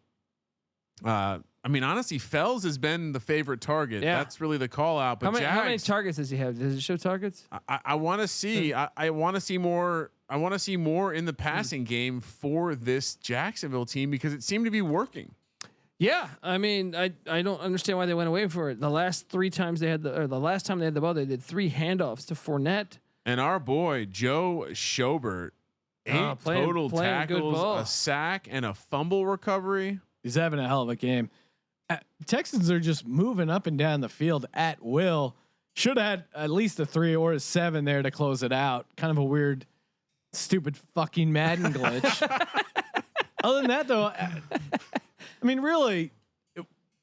I mean, honestly, Fells has been the favorite target. Yeah. That's really the call out. But how many targets does he have? Does it show targets? I want to see. I want to see more. I want to see more in the passing game for this Jacksonville team because it seemed to be working. Yeah, I mean, I don't understand why they went away for it. The last 3 times they had the last time they had the ball, they did 3 handoffs to Fournette. And our boy Joe Schobert, 8 total tackles, a sack, and a fumble recovery. He's having a hell of a game. Texans are just moving up and down the field at will. Should have had at least a 3 or a 7 there to close it out. Kind of a weird, stupid fucking Madden glitch. Other than that, though, I mean, really,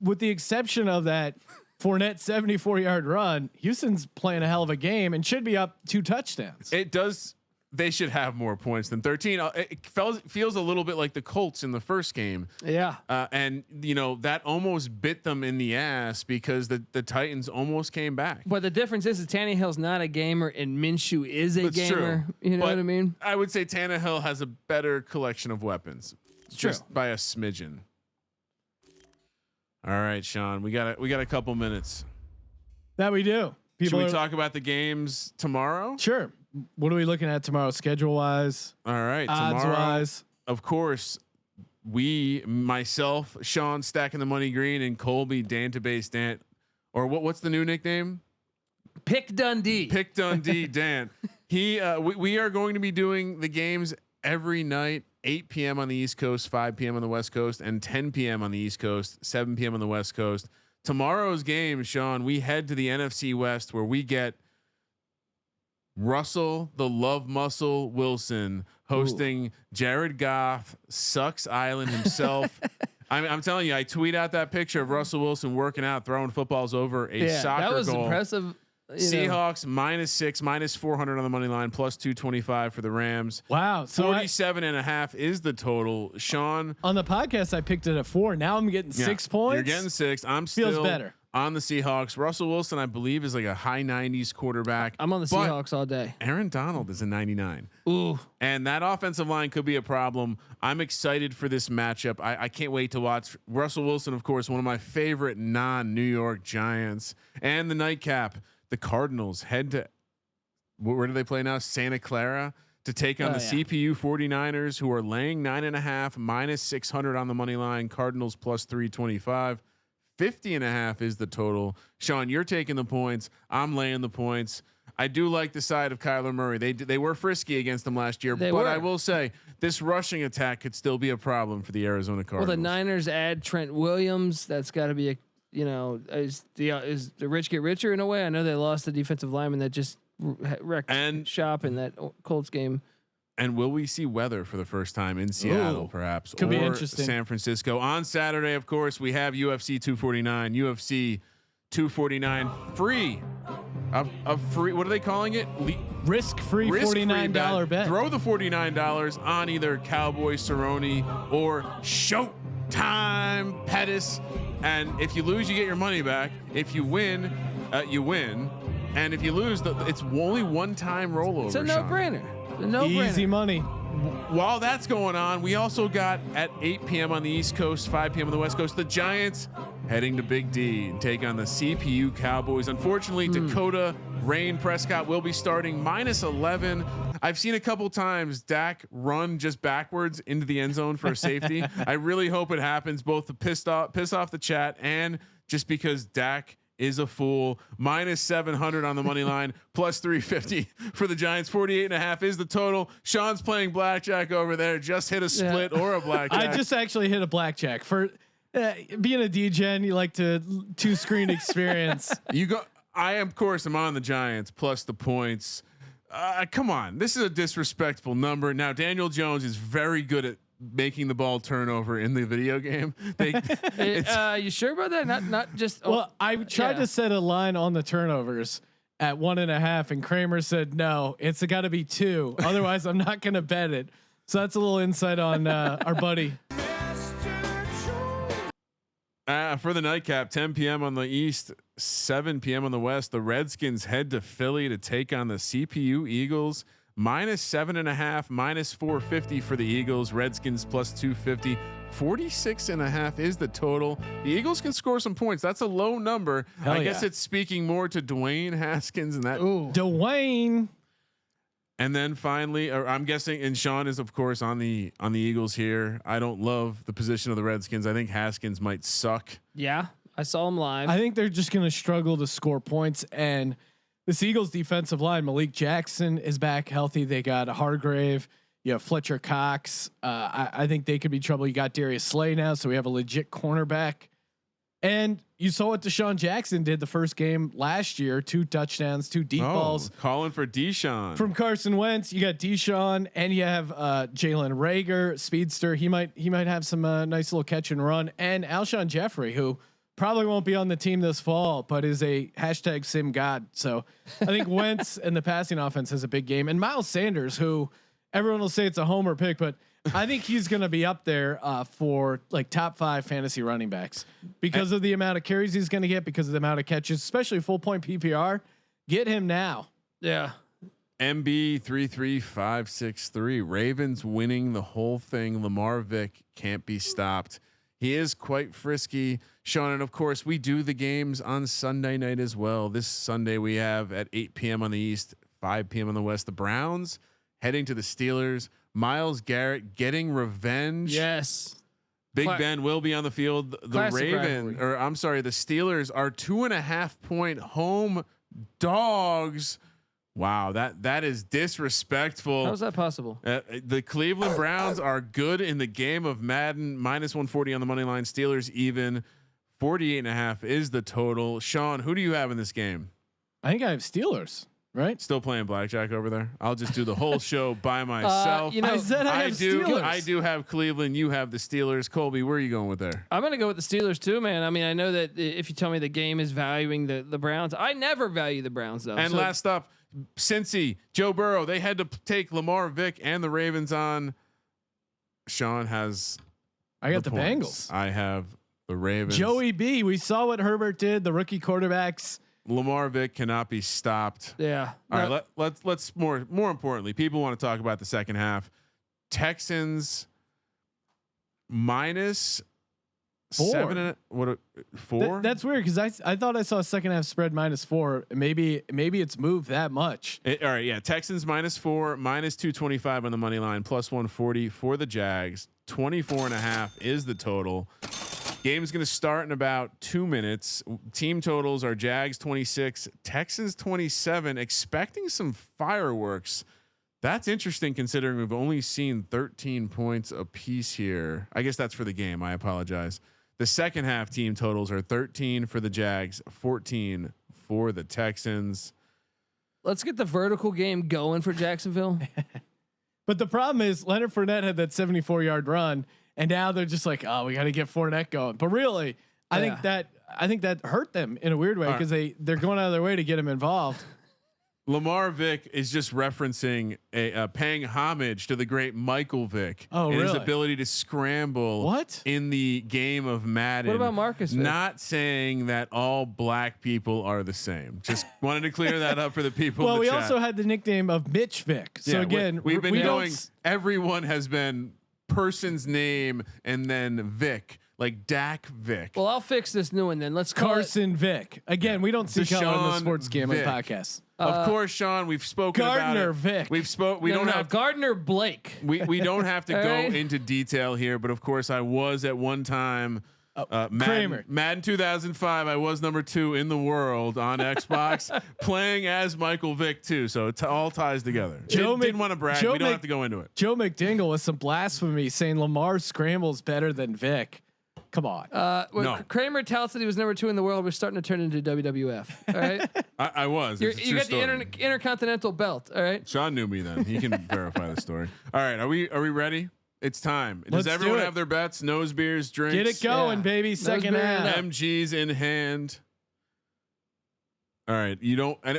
with the exception of that Fournette 74-yard run, Houston's playing a hell of a game and should be up 2 touchdowns. It does. They should have more points than 13. It feels a little bit like the Colts in the first game. Yeah. And that almost bit them in the ass because the Titans almost came back. But the difference is Tannehill's not a gamer and Minshew is a That's gamer. True. You know But what I mean? I would say Tannehill has a better collection of weapons. True. Just by a smidgen. All right, Sean, we got a couple minutes. That we do. Should we talk about the games tomorrow? Sure. What are we looking at tomorrow, schedule wise? All right, odds tomorrow, wise. Of course, myself, Sean, stacking the money green, and Colby, Dantabase Dan, or what's the new nickname? Pick Dundee. Pick Dundee Dan. We are going to be doing the games every night, 8 p.m. on the East Coast, 5 p.m. on the West Coast, and 10 p.m. on the East Coast, 7 p.m. on the West Coast. Tomorrow's game, Sean, we head to the NFC West where we get Russell, the Love Muscle Wilson, hosting Jared Goff, Sucks Island himself. I'm telling you, I tweet out that picture of Russell Wilson working out, throwing footballs over a soccer that was goal. impressive. Seahawks -6, -400 on the money line, +225 for the Rams. Wow. So 47.5 is the total. Sean, on the podcast, I picked it at 4. Now I'm getting 6 points. You're getting 6. I'm Feels still better on the Seahawks. Russell Wilson, I believe, is like a high 90s quarterback. I'm on the Seahawks all day. Aaron Donald is a 99. Ooh. And that offensive line could be a problem. I'm excited for this matchup. I can't wait to watch Russell Wilson, of course, one of my favorite non-New York Giants. And the nightcap, the Cardinals head to where do they play now? Santa Clara to take on the CPU 49ers, who are laying 9.5 minus 600 on the money line. Cardinals plus 325. 50.5 is the total. Sean, you're taking the points. I'm laying the points. I do like the side of Kyler Murray. They were frisky against them last year, but I will say this rushing attack could still be a problem for the Arizona Cardinals. Well, the Niners add Trent Williams. That's got to be a is the rich get richer in a way. I know they lost the defensive lineman that just wrecked shop in that Colts game. And will we see weather for the first time in Seattle, perhaps, could or be interesting. San Francisco on Saturday? Of course, we have UFC 249. UFC 249 free. A free. What are they calling it? Risk-free $49 bet. Throw the $49 on either Cowboy Cerrone or Showtime Pettis, and if you lose, you get your money back. If you win, you win, and if you lose, it's only one-time rollover. It's a no-brainer. Easy money. While that's going on, we also got at 8 p.m. on the East Coast, 5 p.m. on the West Coast, the Giants heading to Big D and take on the CPU Cowboys. Unfortunately, Dakota Rain Prescott will be starting minus 11. I've seen a couple times Dak run just backwards into the end zone for a safety. I really hope it happens, both to piss off the chat and just because Dak is a fool. Minus 700 on the money line, plus 350 for the Giants. 48.5 is the total. Sean's playing blackjack over there. Just hit a split or a blackjack. I just actually hit a blackjack for being a DGen. You like to 2-screen experience. You go. I of course am on the Giants plus the points. Come on, this is a disrespectful number. Now Daniel Jones is very good at making the ball turnover in the video game. You sure about that? Not just. Well, I tried to set a line on the turnovers at 1.5, and Kramer said no. It's got to be 2. Otherwise, I'm not going to bet it. So that's a little insight on our buddy. For the nightcap, 10 p.m. on the East, 7 p.m. on the West. The Redskins head to Philly to take on the CPU Eagles. Minus 7.5, minus 450 for the Eagles. Redskins plus 250. 46.5 is the total. The Eagles can score some points. That's a low number. I guess it's speaking more to Dwayne Haskins and that. Dwayne. And then finally, I'm guessing, and Sean is of course on the Eagles here. I don't love the position of the Redskins. I think Haskins might suck. Yeah, I saw him live. I think they're just going to struggle to score points, and this Eagles defensive line, Malik Jackson is back healthy. They got Hargrave. You have Fletcher Cox. I think they could be trouble. You got Darius Slay now, so we have a legit cornerback. And you saw what Deshaun Jackson did the first game last year: 2 touchdowns, 2 deep balls. Calling for Deshaun from Carson Wentz. You got Deshaun, and you have Jalen Reagor, speedster. He might have some nice little catch and run. And Alshon Jeffrey, who probably won't be on the team this fall, but is a #sim god. So I think Wentz and the passing offense has a big game. And Miles Sanders, who everyone will say it's a homer pick, but I think he's going to be up there for like top 5 fantasy running backs because of the amount of carries he's going to get, because of the amount of catches, especially full point PPR. Get him now. Yeah. MB 33563. Ravens winning the whole thing. Lamar Vick can't be stopped. He is quite frisky, Sean. And of course, we do the games on Sunday night as well. This Sunday we have at 8 p.m. on the East, 5 p.m. on the West. The Browns heading to the Steelers. Myles Garrett getting revenge. Yes. Big Ben will be on the field. The the Steelers are 2.5 point home dogs. Wow, that is disrespectful. How is that possible? The Cleveland Browns are good in the game of Madden. Minus 140 on the money line. Steelers even. 48.5 is the total. Sean, who do you have in this game? I think I have Steelers. Right? Still playing blackjack over there. I'll just do the whole show by myself. I said I do. Steelers. I do have Cleveland. You have the Steelers. Colby, where are you going with there? I'm going to go with the Steelers too, man. I mean, I know that if you tell me the game is valuing the Browns, I never value the Browns though. And last up, Cincy, Joe Burrow. They had to take Lamar Vick and the Ravens on. Sean has. I got the Bengals. I have the Ravens. Joey B. We saw what Herbert did. The rookie quarterbacks. Lamar Vick cannot be stopped. Yeah. All right. Let's more importantly, people want to talk about the second half. Texans minus 4. 4? That's weird because I thought I saw a second half spread -4. Maybe it's moved that much. All right, yeah. Texans -4, -225 on the money line, +140 for the Jags. 24.5 is the total. Game's going to start in about 2 minutes. Team totals are Jags 26, Texans 27. Expecting some fireworks. That's interesting considering we've only seen 13 points apiece here. I guess that's for the game. I apologize. The second half team totals are 13 for the Jags, 14 for the Texans. Let's get the vertical game going for Jacksonville. But the problem is Leonard Fournette had that 74-yard run, and now they're just like, oh, we got to get Fournette going. But really, I think that hurt them in a weird way because they're going out of their way to get him involved. Lamar Vick is just referencing paying homage to the great Michael Vick and his ability to scramble in the game of Madden. What about Marcus Vick? Not saying that all black people are the same. Just wanted to clear that up for the people. Well, in the we chat. also had the nickname of Mitch Vick. So again, we've been going. Everyone has been person's name and then Vick. Like Dak Vick. Well, I'll fix this new one then. Let's call Carson Vick. Again, we don't see color on the sports gambling podcast. Of course, Sean. We've spoken Gardner about it. Vick. We've spoke. We don't have Gardner Blake. We don't have to go right. into detail here, but of course, I was at one time. Madden 2005. I was number 2 in the world on Xbox, playing as Michael Vick too. So it all ties together. Didn't want to brag. We don't have to go into it. Joe McDingle with some blasphemy saying Lamar scrambles better than Vick. Come on. No. Kramer touts that he was number 2 in the world. We're starting to turn into WWF. All right. I was. You got the intercontinental belt. All right. Sean knew me then. He can verify the story. All right. Are we ready? It's time. Does everyone have their bets? Nose beers, drinks. Get it going, baby. Second half. MGs in hand. All right.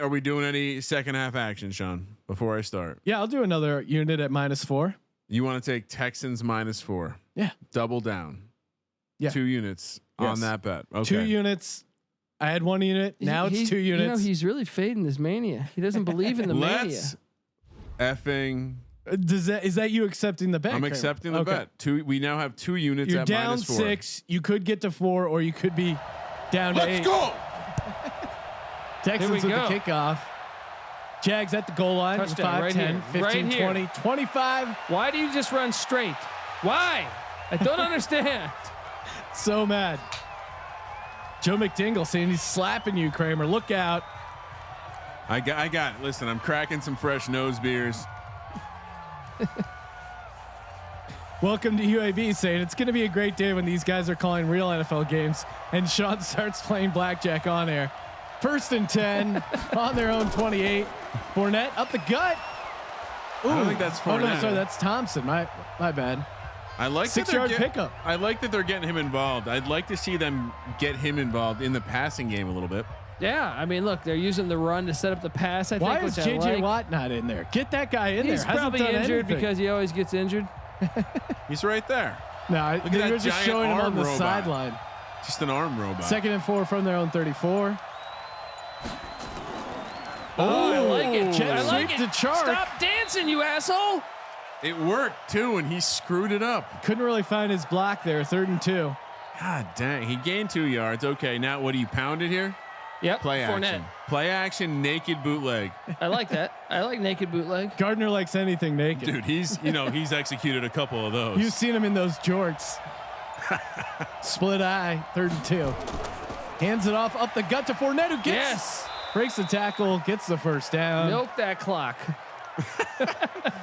Are we doing any second half action, Sean? Before I start. Yeah, I'll do another unit at -4. You want to take Texans -4? Yeah. Double down. Yeah. 2 units on that bet. Okay. 2 units. I had 1 unit. Now it's 2 units. You know, he's really fading this mania. He doesn't believe in the mania. Effing. Is that you accepting the bet? I'm accepting the bet. We now have 2 units. You're at down -4. 6. You could get to 4, or you could be down to 8. Let's go. Texans with the kickoff. Jags at the goal line. Touchdown, 5, right 10, here. 15, Right 20, 25. Why do you just run straight? Why? I don't understand. So mad. Joe McDingle saying he's slapping you, Kramer. Look out. I got it. Listen, I'm cracking some fresh nose beers. Welcome to UAB saying it's going to be a great day when these guys are calling real NFL games and Sean starts playing blackjack on air. 1st and 10 on their own 28. Fournette up the gut. Ooh. I don't think that's Fournette. Oh no, sorry, that's Thompson. My bad. I like 6-yard pickup. I like that they're getting him involved. I'd like to see them get him involved in the passing game a little bit. Yeah, I mean, look, they're using the run to set up the pass. I Why think. is JJ Watt not in there? Get that guy in there. He's probably injured because he always gets injured. He's right there. No, they're just showing him on the sideline. Just an arm robot. 2nd and 4 from their own 34. Oh, I like it. Jet I like sweep it. to Chark. Stop dancing, you asshole. It worked too, and he screwed it up. Couldn't really find his block there. 3rd and 2. God dang, he gained 2 yards. Okay, now what do you pound it here? Yep. Play Fournette. action. Play action. Naked bootleg. I like that. I like naked bootleg. Gardner likes anything naked. Dude, he's executed a couple of those. You've seen him in those jorts. Split eye. 3rd and 2. Hands it off up the gut to Fournette, who gets breaks the tackle, gets the 1st down. Milk that clock.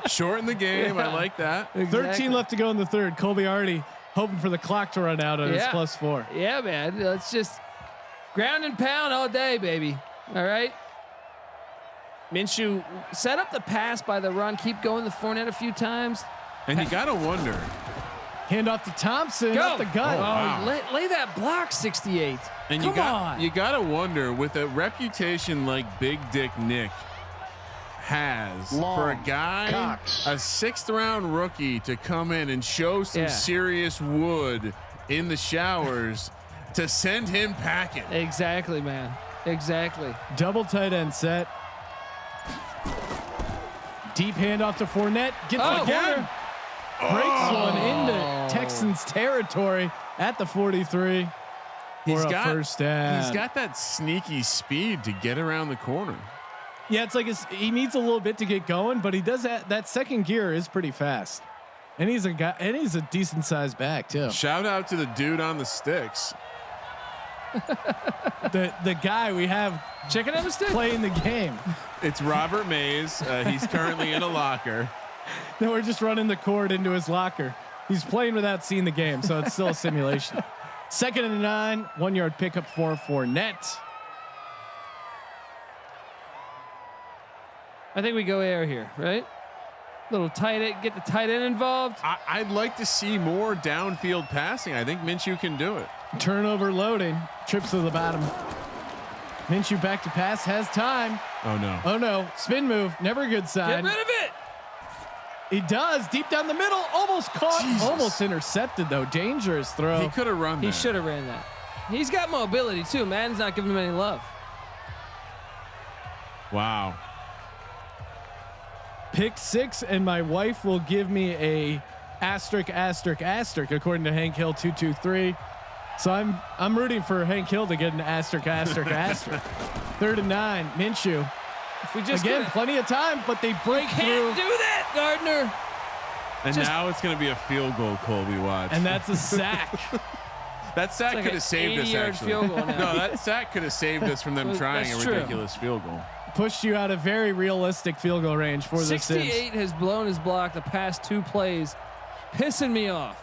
Shorten the game. I like that. Exactly. 13 left to go in the 3rd. Colby already hoping for the clock to run out on his +4. Yeah, man. Let's just ground and pound all day, baby. All right. Minshew set up the pass by the run. Keep going to Fournette a few times. And you gotta wonder. Hand off to Thompson. Up the gut. Oh, wow. lay that block, 68. And Come on. you gotta wonder, with a reputation like Big Dick Nick has, for a guy, a 6th round rookie, to come in and show some serious wood in the showers, to send him packing. Exactly, man. Exactly. Double tight end set. Deep handoff to Fournette. Gets the corner. Breaks one into Texans Texans territory at the 43. He's for a got first down. He's got that sneaky speed to get around the corner. Yeah, it's like he needs a little bit to get going, but he does that second gear is pretty fast. And he's a guy, and he's a decent sized back too. Shout out to the dude on the sticks. the guy we have Chicken on the stick playing the game. It's Robert Mays. He's currently in a locker. No, we're just running the cord into his locker. He's playing without seeing the game, so it's still a simulation. 2nd and 9, 1 yard pickup for Fournette. I think we go air here, right? Little tight end, get the tight end involved. I'd like to see more downfield passing. I think Minshew can do it. Turnover loading, trips to the bottom. Minshew back to pass, has time. Oh no. Oh no, spin move, never a good sign. Get rid of it. He does, deep down the middle, almost caught, Jesus. almost intercepted though. Dangerous throw. He could have run that. He should have ran that. He's got mobility too. Madden's not giving him any love. Wow. Pick 6, and my wife will give me a asterisk according to Hank Hill 223. So I'm rooting for Hank Hill to get an asterisk. 3rd and 9, Minshew. If we just Again, plenty of time, but they break through. can't do that, Gardner. And now it's going to be a field goal, Colby. Watch. And that's a sack. that sack like could an have saved us. 80-yard Actually, field goal now. no, that sack could have saved us from them Well, trying a that's true. ridiculous field goal. Pushed you out of very realistic field goal range for the Sims. 68 has blown his block the past 2 plays, pissing me off.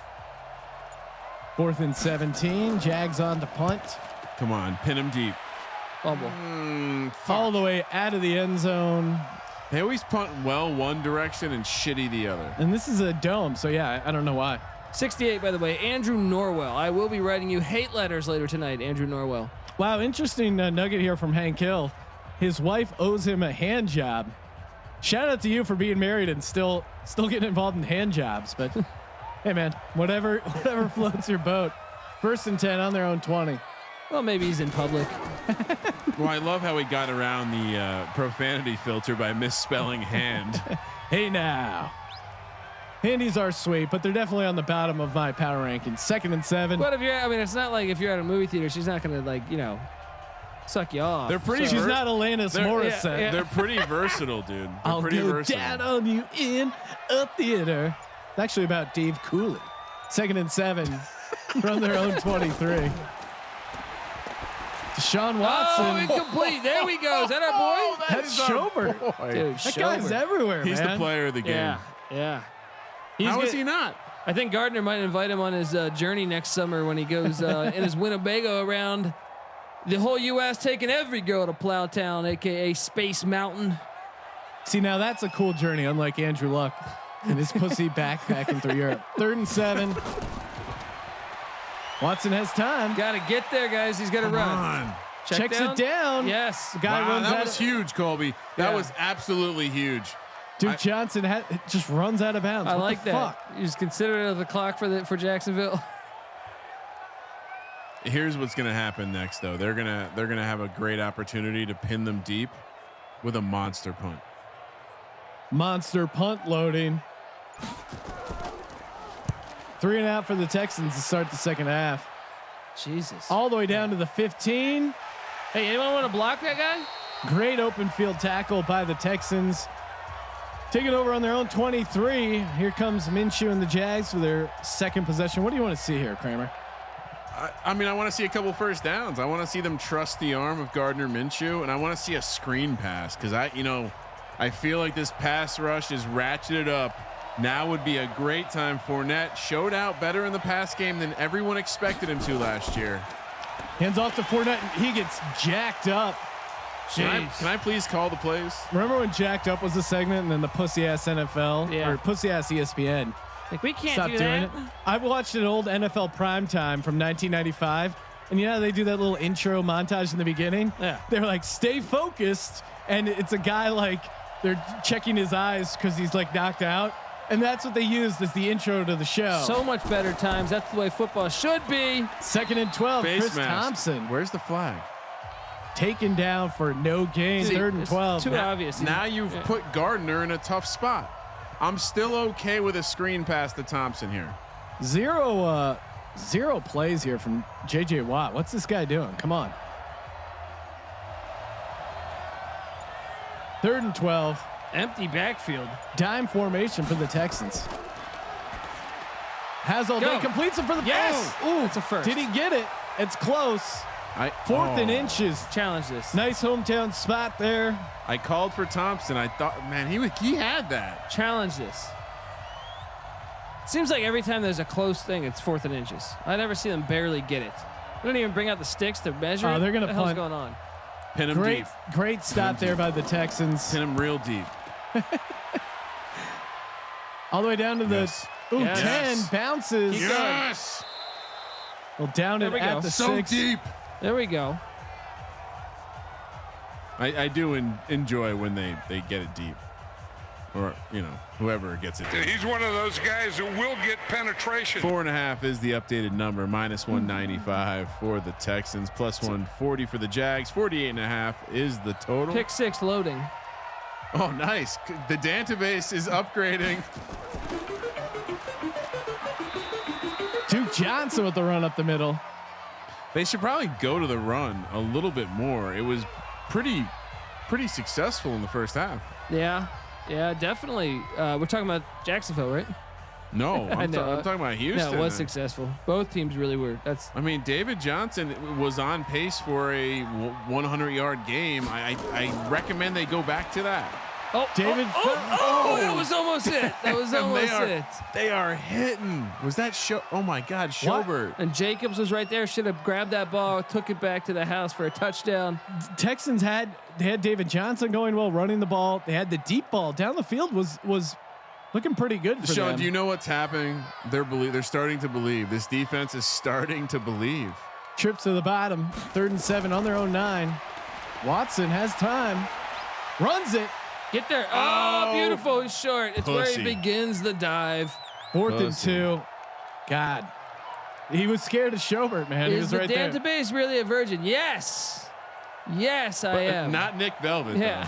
4th and 17, Jags on to punt. Come on, pin him deep. Fumble. All the way out of the end zone. They always punt well one direction and shitty the other. And this is a dome, so yeah, I don't know why. 68, by the way, Andrew Norwell. I will be writing you hate letters later tonight, Andrew Norwell. Wow, interesting nugget here from Hank Hill. His wife owes him a hand job. Shout out to you for being married and still getting involved in hand jobs. But hey, man, whatever floats your boat. 1st and 10 on their own 20. Well, maybe he's in public. Well, I love how he got around the profanity filter by misspelling hand. Hey now, handies are sweet, but they're definitely on the bottom of my power rankings. 2nd and 7. But it's not like if you're at a movie theater, she's not going to suck you off. They're pretty. She's not Alanis Morissette. yeah. They're pretty versatile, dude. They're I'll pretty go versatile. down on you in a theater. It's actually about Dave Cooley. 2nd and 7 from their own 23. Deshaun Watson. Oh, incomplete. There we go. Is that our boy? That's Schobert. Dude, That guy's everywhere, He's man. the player of the game. Yeah. How is he not? I think Gardner might invite him on his journey next summer when he goes in his Winnebago around the whole U.S., taking every girl to Plowtown, aka Space Mountain. See, now that's a cool journey, unlike Andrew Luck and his pussy backpacking through Europe. 3rd and 7. Watson has time. Got to get there, guys. He's got to run. On. Check Checks down. it down. Yes. The guy Wow, runs that out. was huge, Colby. That Yeah. was absolutely huge. Duke Johnson just runs out of bounds. I What like the that. fuck? You just consider it the clock for Jacksonville. Here's what's going to happen next, though. They're gonna have a great opportunity to pin them deep with a monster punt. Monster punt loading. 3 and out for the Texans to start the 2nd half. Jesus. All the way down to the 15. Hey, anyone want to block that guy? Great open field tackle by the Texans. Taking over on their own 23. Here comes Minshew and the Jags for their 2nd possession. What do you want to see here, Kramer? I mean, I want to see a couple first downs. I want to see them trust the arm of Gardner Minshew, and I want to see a screen pass because I feel like this pass rush is ratcheted up. Now would be a great time. Fournette showed out better in the pass game than everyone expected him to last year. Hands off to Fournette. He gets jacked up. Can I please call the plays? Remember when Jacked Up was a segment and then the pussy ass NFL or pussy ass ESPN? Like, we can't Stop do doing that. it. I watched an old NFL primetime from 1995, and they do that little intro montage in the beginning. Yeah. They're like, "Stay focused," and it's a guy like they're checking his eyes because he's like knocked out, and that's what they used as the intro to the show. So much better times. That's the way football should be. 2nd and 12. Face Chris mask. Thompson Where's the flag? taken down for no gain. See, 3rd and it's 12. Too obvious. Now you've put Gardner in a tough spot. I'm still okay with a screen pass to Thompson here. Zero plays here from JJ Watt. What's this guy doing? Come on. 3rd and 12. Empty backfield. Dime formation for the Texans. Has all day, completes it for the yes. pass. Ooh, it's a first. Did he get it? It's close. 4th and inches. Challenge this. Nice hometown spot there. I called for Thompson. I thought, man, he had that. Challenge this. Seems like every time there's a close thing, it's 4th and inches. I never see them barely get it. They don't even bring out the sticks to measure. Oh, it. they're gonna what the hell's punt. going on? Pin him deep. Great stop there by the Texans. Pin him real deep. All the way down to the Yes. 10 Yes. bounces. Yes. Well, down There we at go. the So 6. deep. There we go. I do enjoy when they get it deep, or whoever gets it deep. He's one of those guys who will get penetration. 4.5 is the updated number. -195 for the Texans. +140 for the Jags. 48.5 is the total. Pick 6 loading. Oh, nice. The database is upgrading. Duke Johnson with the run up the middle. They should probably go to the run a little bit more. It was pretty successful in the first half. Yeah, definitely. We're talking about Jacksonville, right? No, I'm know. talking about Houston. No, it was successful. Both teams really were. I mean, David Johnson was on pace for a 100-yard game. I recommend they go back to that. David. That was almost it. That was almost it. They are hitting. Was that show? Oh my God, Schobert. And Jacobs was right there. Should have grabbed that ball, took it back to the house for a touchdown. Texans had David Johnson going well, running the ball. They had the deep ball down the field was looking pretty good for Sean, them. do you know what's happening? They're starting to believe. This defense is starting to believe. Trips to the bottom. 3rd and 7 on their own 9. Watson has time. Runs it. Get there. Oh, beautiful. He's short. It's where Pussy. he begins the dive. 4th and 2. God. He was scared of Schobert, man. He Is was the right there. database really a virgin? Yes. Yes, I am. Not Nick Velvet. Yeah.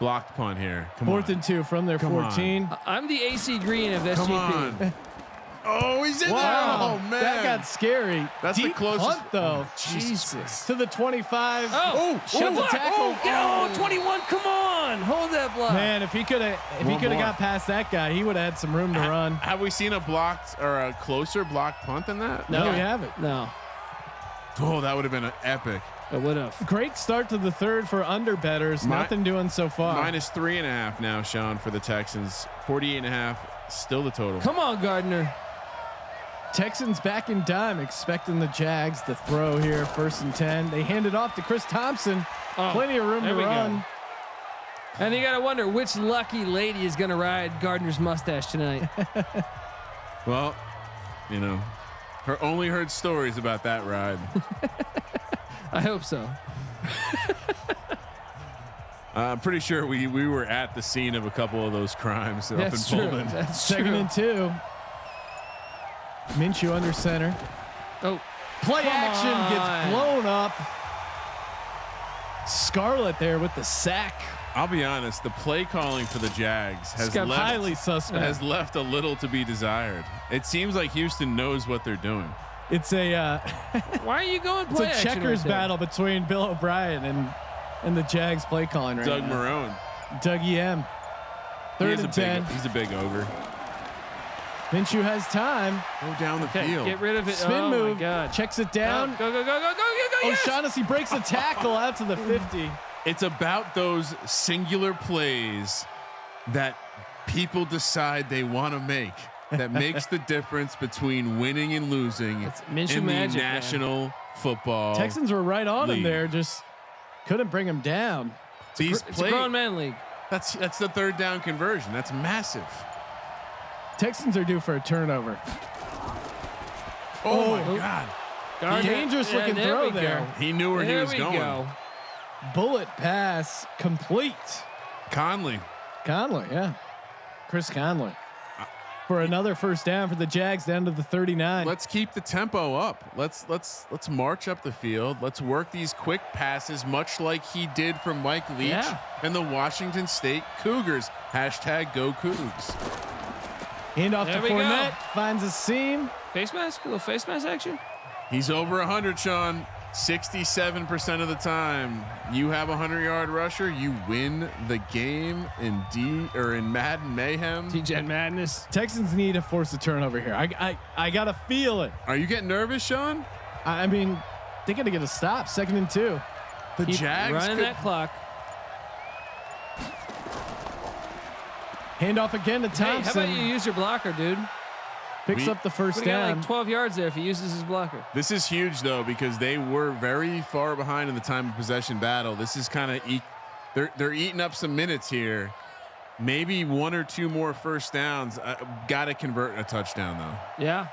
Blocked punt here. Come 4th on. and 2 from their 14. I'm the AC Green of SGP. Come on. Oh, he's in Wow. there. Oh, man. That got scary. That's the Deep closest- punt, though. Jesus. To the 25. Oh, shut the tackle. Oh, 21. Come on. Hold that block. Man, if he could have One more. got past that guy, he would have had some room to run. Have we seen a blocked or a closer blocked punt than that? No, we haven't. No. Oh, that would have been an epic. It would have. Great start to the 3rd for under bettors. Nothing doing so far. -3.5 now, Sean, for the Texans. 48.5, still the total. Come on, Gardner. Texans back in dime, expecting the Jags to throw here. 1st and 10. They hand it off to Chris Thompson. Plenty of room to there we go. run. And you got to wonder which lucky lady is going to ride Gardner's mustache tonight. Well, only heard stories about that ride. I hope so. I'm pretty sure we were at the scene of a couple of those crimes up in That's true. Poland. That's 2nd true. and 2. Minshew under center. Oh, Play Come action on. gets blown up. Scarlett there with the sack. I'll be honest, the play calling for the Jags has left, Highly suspect. has left a little to be desired. It seems like Houston knows what they're doing. It's a why are you going it's play a action checkers right there? battle between Bill O'Brien and the Jags play calling right Doug now. Marone. Dougie M. He 3rd is and 10. he's a big ogre. Minshew has time. Go down the Okay, field. get rid of it. Spin oh move. My God. Checks it down. Go, go, go, go, go, go, go. Yes. O'Shaughnessy breaks a tackle out to the 50. It's about those singular plays that people decide they want to make that makes the difference between winning and losing in Minshew the magic, man. National Football. Texans were right on him League. there, just couldn't bring him down. These It's a grown man league. that's the 3rd down conversion. That's massive. Texans are due for a turnover. Oh, my God. Gardner. Dangerous looking there throw we there. go. He knew where he There was we going. go. Bullet pass complete. Conley. Conley, yeah. Chris Conley. For another 1st down for the Jags down to the 39. Let's keep the tempo up. Let's march up the field. Let's work these quick passes, much like he did for Mike Leach Yeah. and the Washington State Cougars. Hashtag go Cougs. Hand off There to we go. Fournette. Finds a seam. Face mask, a little face mask action. He's over 100, Sean. 67% of the time. You have a 100-yard rusher, you win the game in Madden Mayhem. TJ Madness. Texans need to force a turnover here. I gotta feel it. Are you getting nervous, Sean? I mean, they gotta get a stop. 2nd and 2. The Keep Jags running could, that clock. Hand off again to Hey, how Thompson. about you use your blocker, dude? Picks up the first We got down. like 12 yards there if he uses his blocker. This is huge though, because they were very far behind in the time of possession battle. This is kind of they're eating up some minutes here. Maybe 1 or 2 more first downs. Got to convert a touchdown though. Yeah,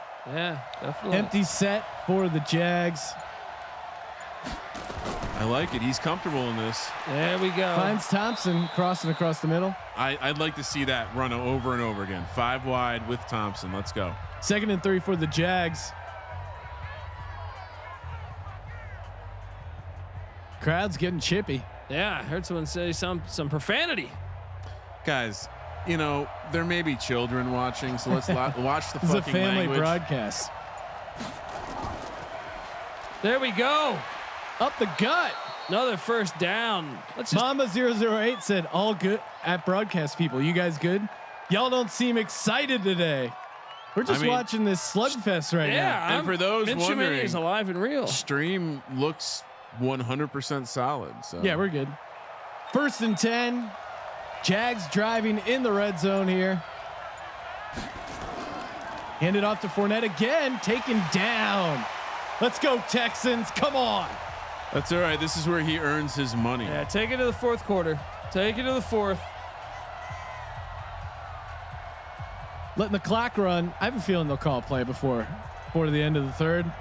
definitely. Empty set for the Jags. I like it. He's comfortable in this. There we go. Finds Thompson crossing across the middle. I'd like to see that run over and over again. 5 wide with Thompson. Let's go. 2nd and 3 for the Jags. Crowd's getting chippy. Yeah, I heard someone say some profanity. Guys, you know, there may be children watching, so let's watch the This is a fucking family language. broadcast. There we go. Up the gut. Another first down. Let's just Mama 008 said, all good at broadcast people. You guys good? Y'all don't seem excited today. We're just watching this slugfest right now. And for those Minshew wondering, Mania is alive and real. stream looks 100% solid. So Yeah, we're good. 1st and 10. Jags driving in the red zone here. Hand it off to Fournette again, taken down. Let's go Texans. Come on. that's all right. This is where he earns his money. Yeah, take it to the 4th quarter. Take it to the 4th. Letting the clock run. I have a feeling they'll call a play before the end of the 3rd.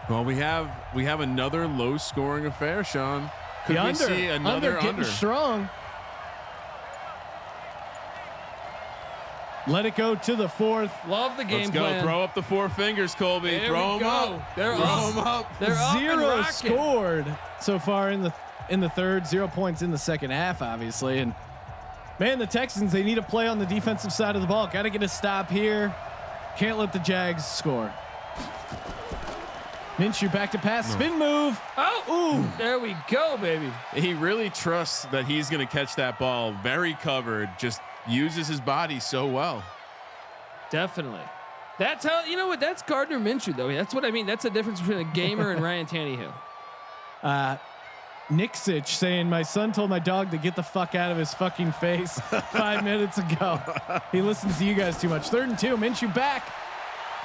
Well, we have another low scoring affair, Sean. Could The we under, see another getting under? strong. Let it go to the 4th. Love the game Let's go. plan. Throw up the 4 fingers, Colby. There Throw we them go. up. They're Throw up. them up. They're up and 0 rocking. scored so far in the 3rd. 0 points in the 2nd half, obviously. And man, the Texans, they need a play on the defensive side of the ball. Got to get a stop here. Can't let the Jags score. Minshew back to pass, spin move. Oh, Ooh. there we go, baby. He really trusts that he's going to catch that ball very covered. Just uses his body so well. Definitely. That's how, you know what? That's Gardner Minshew, though. That's what I mean. That's the difference between a gamer and Ryan Tannehill. Nick Sitch saying, my son told my dog to get the fuck out of his fucking face 5 minutes ago. He listens to you guys too much. 3rd and 2, Minshew back.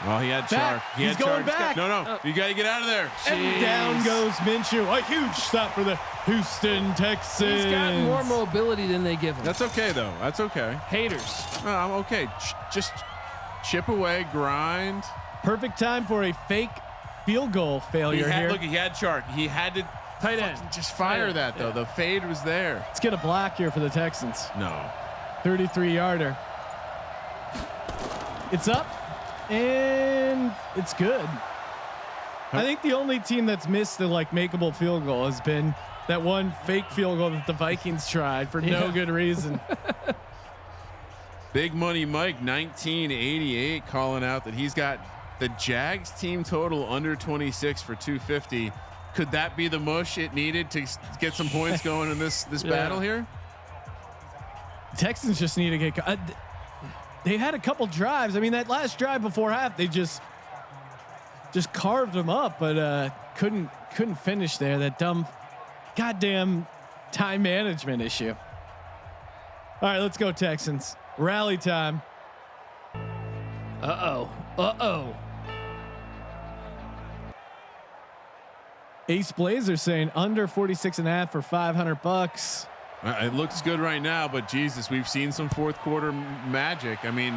Well, he had Back. Chark. He He's had going Chark. back. No, you got to get out of there. And down goes Minshew. A huge stop for the Houston Texans. He's got more mobility than they give him. That's okay, though. That's okay. Haters. I'm okay. Just chip away, grind. Perfect time for a fake field goal failure here. Look, he had Chark. He had to Tight end. just fire that, though. Yeah. The fade was there. Let's get a block here for the Texans. No. 33-yarder. It's up and it's good. I think the only team that's missed the makeable field goal has been that one fake field goal that the Vikings tried for no good reason. Big Money Mike 1988 calling out that he's got the Jags team total under 26 for 250. Could that be the mush it needed to get some points going in this battle here? Texans just need to get. They had a couple drives. I mean, that last drive before half, they just carved them up, but couldn't finish there. That dumb, goddamn time management issue. All right, let's go Texans. Rally time. Uh-oh. Ace Blazer saying under 46.5 for $500. It looks good right now, but Jesus, we've seen some 4th quarter magic. I mean,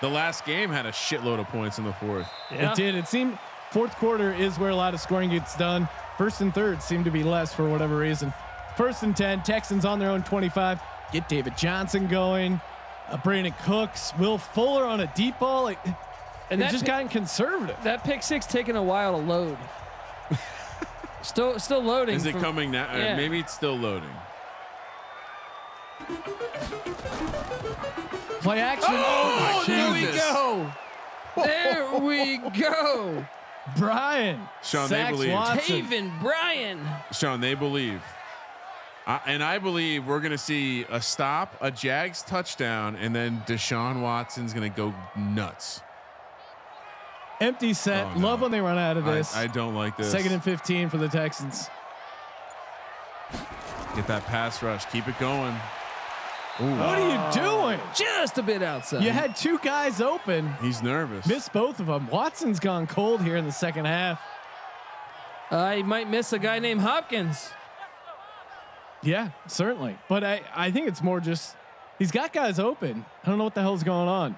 the last game had a shitload of points in the 4th. Yeah. It did. It seemed 4th quarter is where a lot of scoring gets done. 1st and 3rd seem to be less for whatever reason. 1st and 10, Texans on their own 25. Get David Johnson going. Brandon Cooks, Will Fuller on a deep ball. And they've just gotten conservative. That pick 6 taking a while to load. Still loading. Is it coming now? Yeah. Maybe it's still loading. Play action. Oh, there we Jesus. go. There we go. Brian. Sean, they sacks believe. Watson. Taven Bryan. Sean, they believe. And I believe we're going to see a stop, a Jags touchdown, and then Deshaun Watson's going to go nuts. Empty set. Oh, no. Love when they run out of this. I don't like this. 2nd and 15 for the Texans. Get that pass rush. Keep it going. What are you doing? Just a bit outside. You had 2 guys open. He's nervous. Missed both of them. Watson's gone cold here in the second half. He might miss a guy named Hopkins. Yeah, certainly. But I think it's more just he's got guys open. I don't know what the hell's going on.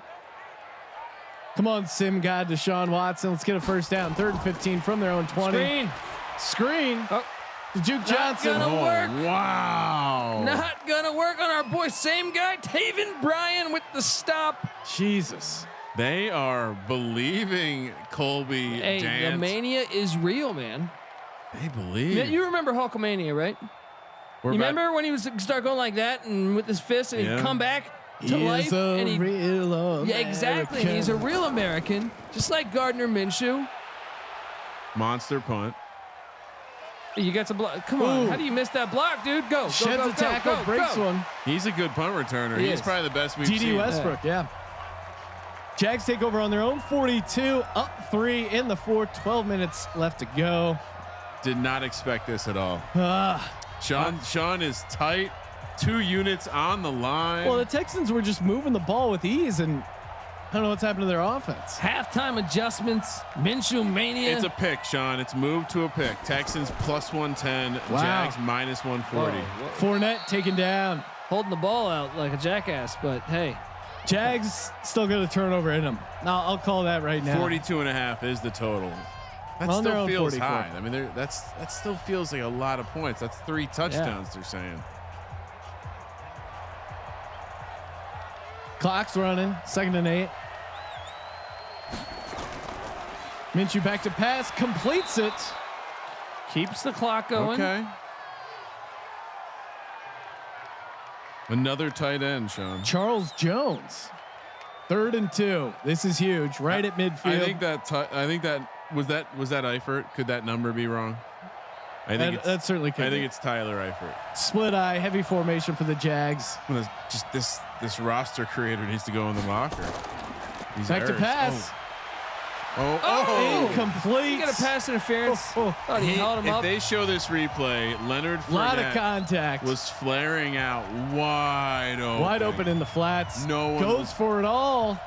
Come on, Sim God, Deshaun Watson. Let's get a first down. 3rd and 15 from their own 20. Screen. Oh, To Juke Johnson. gonna work. Wow. Not gonna work on our boy. Same guy, Taven Bryan with the stop. Jesus. They are believing Colby Hey, Dant. the mania is real, man. They believe. You remember Hulkamania, right? We're You back- remember when he was start going like that and with his fist and Yeah. he'd come back to He life is a and he real American. yeah, exactly. He's a real American, just like Gardner Minshew. Monster punt. You got to block. Come on, Ooh. how do you miss that block, dude? Go, Sheds go, a go, tackle, go, breaks go. one. He's a good punt returner. He He's is. probably the best we've D.D. seen. Westbrook, yeah. Jags take over on their own 42, up 3 in the 4th. 12 minutes left to go. Did not expect this at all. Ah. Sean is tight. 2 units on the line. Well, the Texans were just moving the ball with ease, and I don't know what's happened to their offense. Halftime adjustments, Minshew mania. It's a pick, Sean. It's moved to a pick. Texans plus 110. Wow. Jags minus 140. Fournette taken down. Holding the ball out like a jackass, but hey, Jags still got a turnover in them. No, I'll call that right now. 42.5 is the total. That On their still own feels 44. high. I mean, that still feels like a lot of points. That's 3 touchdowns they're saying. Clock's running. 2nd and 8. Minshew back to pass. Completes it. keeps the clock going. Okay. Another tight end, Sean. Charles Jones. 3rd and 2. This is huge. Right at midfield. I think that was Eifert. Could that number be wrong? I think that certainly could. I think be. it's Tyler Eifert. Split eye, heavy formation for the Jags. Just this roster creator needs to go in the locker. These Back to errors. pass. Oh. Incomplete. You got a pass interference. Thought he held him If up. they show this replay, Leonard A lot of Fournette contact. was flaring out wide open. Wide open in the flats. No one goes was- for it all.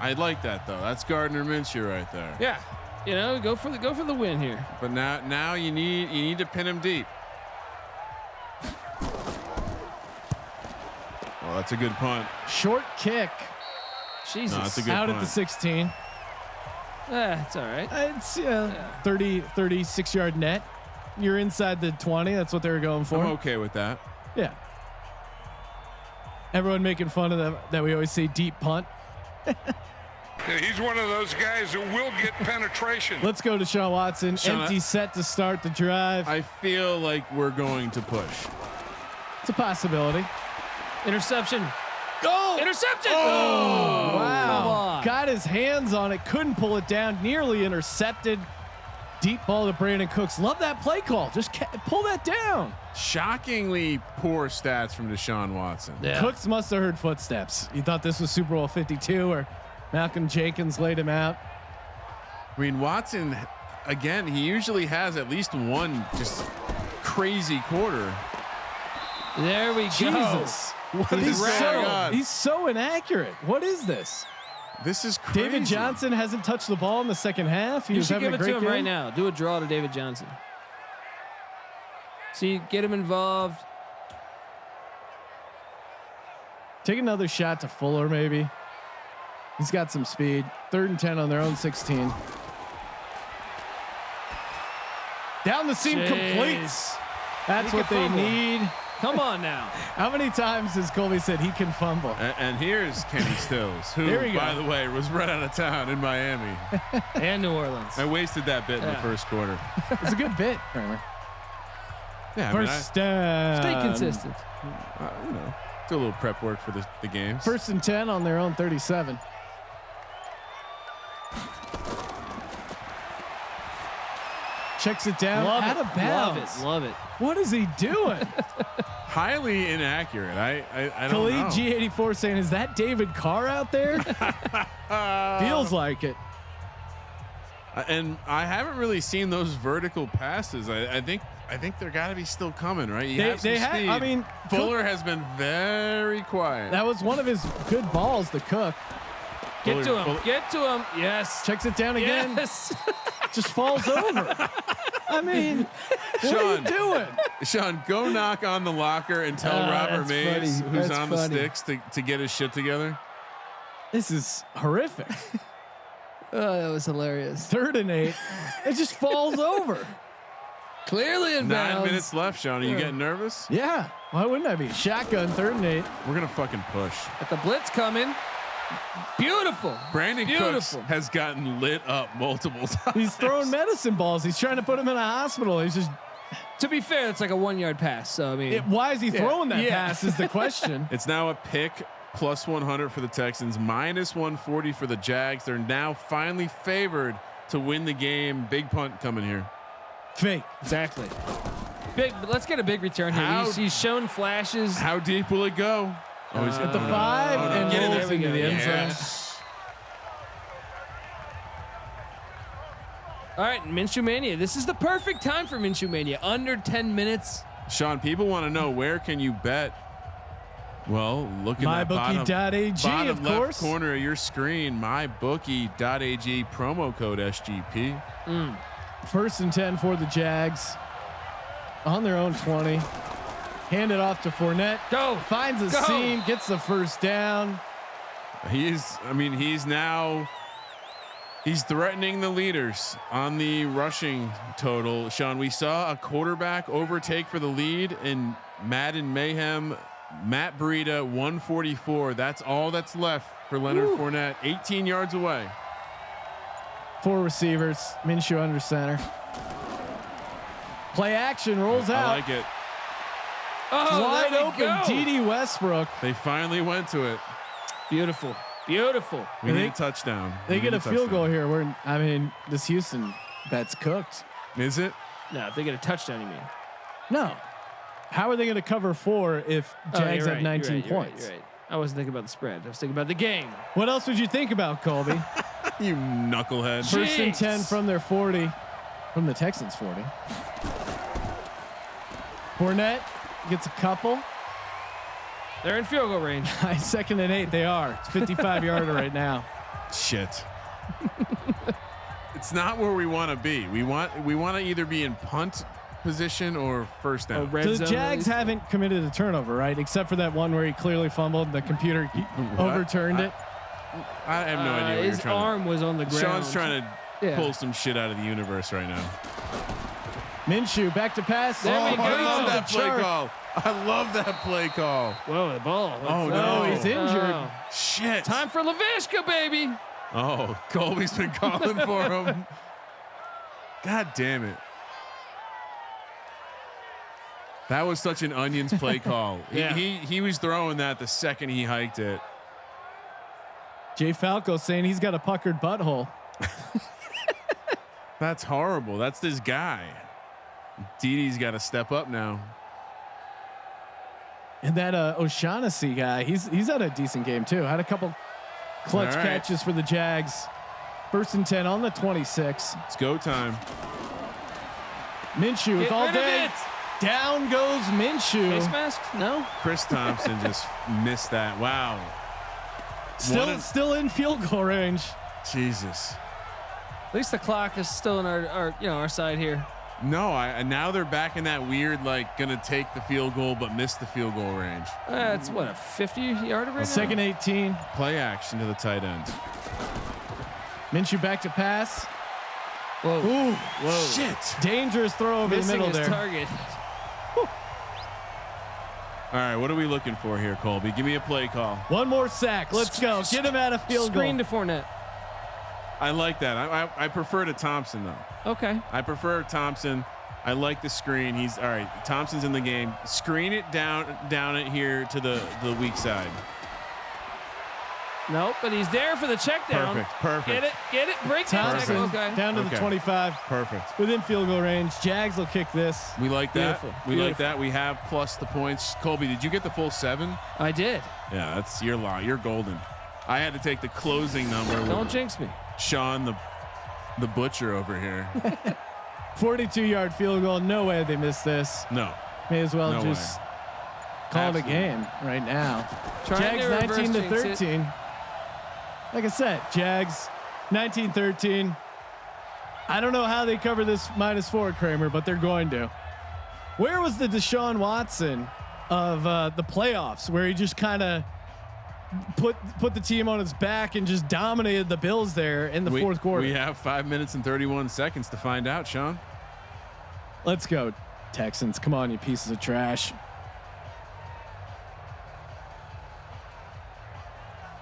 I like that though. That's Gardner Minshew right there. Yeah, you know, go for the win here. But now you need to pin him deep. Oh, that's a good punt. Short kick. Jesus, No, that's a good Out at punt. the 16. it's all right. It's 36 yard net. You're inside the 20. That's what they were going for. I'm okay with that. Yeah. Everyone making fun of them that we always say deep punt. Yeah, he's one of those guys who will get penetration. Let's go to Deshaun Watson. Sean, Empty set to start the drive. I feel like we're going to push. It's a possibility. Interception. Go! Interception. Oh, Come Wow. on. Got his hands on it. Couldn't pull it down. Nearly intercepted. Deep ball to Brandon Cooks. Love that play call. Just pull that down. Shockingly poor stats from Deshaun Watson. Yeah. Cooks must have heard footsteps. He thought this was Super Bowl 52 or Malcolm Jenkins laid him out. I mean, Watson, again, he usually has at least one just crazy quarter. There we go. Jesus. What is going on? He's so inaccurate. What is this? This is crazy. David Johnson hasn't touched the ball in the second half. He You was should having give a it great to him game. right now. Do a draw to David Johnson. See, get him involved. Take another shot to Fuller, maybe. He's got some speed. 3rd and 10 on their own 16. Down the seam, Jeez. completes. That's He what can they fumble. need. Come on now. How many times has Colby said he can fumble? And here's Kenny Stills, who, There we go. by the way, was run out of town in Miami. And New Orleans. I wasted that bit in the Yeah. first quarter. It's a good bit, Kramer. Yeah, First down. Stay consistent. You know, do a little prep work for the games. 1st and 10 on their own 37. Checks it down. Love Out it. of bounds. Love it. What is he doing? Highly inaccurate. I don't Khalid know. G84 saying, "Is that David Carr out there?" Feels like it. And I haven't really seen those vertical passes. I think they're got to be still coming, right? They have. I mean, Fuller has been very quiet. that was one of his good balls to Cook. Get to him. Get to him. Yes. Checks it down again. Yes. Just falls over. I mean, what are you doing? Sean, go knock on the locker and tell Robert that's Mays, funny. who's That's on funny. the sticks, to get his shit together. This is horrific. Oh, that was hilarious. 3rd and 8. It just falls over. Clearly in 9 bounds. minutes left, Sean. Are you getting nervous? Yeah. Why wouldn't I be? Shotgun 3rd and 8. We're gonna fucking push. At the blitz coming. Beautiful. Brandon Cooks Beautiful. has gotten lit up multiple times. He's throwing medicine balls. He's trying to put him in a hospital. He's just. To be fair, it's like a 1 yard pass. So I mean, Why is he throwing that Yeah. pass? Is the question. It's now a pick, plus 100 for the Texans, minus 140 for the Jags. They're now finally favored to win the game. Big punt coming here. Fake. exactly. Big. Let's get a big return here. How- He's shown flashes. How deep will it go? Oh, he's At the 5 and Get in rolls there. into the end zone. Yes. All right, Minshew Mania. This is the perfect time for Minshew Mania. Under 10 minutes. Sean, people want to know, where can you bet? Well, look at that MyBookie.ag, bottom of left course. corner of your screen. MyBookie.ag, promo code SGP. 1st and 10 for the Jags. On their own 20. Hand it off to Fournette. Go. Finds a Go. seam. Gets the 1st down. He's threatening the leaders on the rushing total. Sean, we saw a quarterback overtake for the lead in Madden Mayhem. Matt Breida, 144. That's all that's left for Leonard Fournette. 18 yards away. 4 receivers. Minshew under center. Play action. Rolls out. I like it. Oh, Wide there we open. go. D.D. Westbrook. They finally went to it. Beautiful. Beautiful. We And need they- a touchdown. They We get need a field goal here. This Houston bet's cooked. Is it? No, if they get a touchdown, you mean? No. How are they going to cover 4 if Jags you're have right, 19 you're right, points? You're right. I wasn't thinking about the spread. I was thinking about the game. What else would you think about, Colby? You knucklehead. 1st and Jeez. 10 from their 40. From the Texans 40. Fournette gets a couple. They're in field goal range. 2nd and 8. They are. It's 55-yarder right now. Shit. It's not where we want to be. We want to either be in punt position or first down. Red So the zone Jags release. haven't committed a turnover, right? Except for that one where he clearly fumbled. The computer overturned it. I have no idea what you're His trying arm was on the to. ground. Sean's trying to Yeah. pull some shit out of the universe right now. Minshew back to pass. There we go. I love to that the play chart. call. I love that play call. Whoa, the ball. Oh, Oh, no. he's injured. Oh. Shit. Time for Lavishka, baby. Oh, Colby's been calling for him. God damn it. That was such an Onions play call. Yeah. He was throwing that the second he hiked it. Jay Falco saying he's got a puckered butthole. That's horrible. That's this guy. Didi's got to step up now. And that O'Shaughnessy guy, he's had a decent game too. Had a couple clutch All right. catches for the Jags. 1st and 10 on the 26. It's go time. Minshew with Get all rid of day. it. Down goes Minshew. Face mask? No. Chris Thompson just missed that. Wow. Still in field goal range. Jesus. At least the clock is still in our side here. No, now they're back in that weird, like, gonna take the field goal but miss the field goal range. It's what, a 50-yarder right now? 2nd 18. Play action to the tight end. Minshew back to pass. Whoa. Ooh, Whoa. Shit. dangerous throw over Missing the middle his there. target. All right, what are we looking for here, Colby? Give me a play call. One more sack. Let's go. Get him out of field goal. Screen to Fournette. I like that. I prefer to Thompson though. Okay. I prefer Thompson. I like the screen. He's all right. Thompson's in the game. Screen it down it here to the weak side. Nope, but he's there for the check down. Perfect. Get it. Break down. Thompson Okay. down to the 25. Perfect. Within field goal range. Jags will kick this. We like that. Beautiful. We like that. We have plus the points. Colby, did you get the full 7? I did. Yeah, that's your law. You're golden. I had to take the closing number. Don't jinx me. Sean, the butcher over here. 42-yard field goal. No way they missed this. No. May as well No just call Absolutely. it a game right now. Trying Jags to reverse 19 to jinx it. 13. Like I said, Jags 19-13. I don't know how they cover this -4, Kramer, but they're going to. Where was the Deshaun Watson of the playoffs, where he just kind of put the team on his back and just dominated the Bills there in the fourth quarter? We have 5 minutes and 31 seconds to find out, Sean. Let's go, Texans. Come on, you pieces of trash.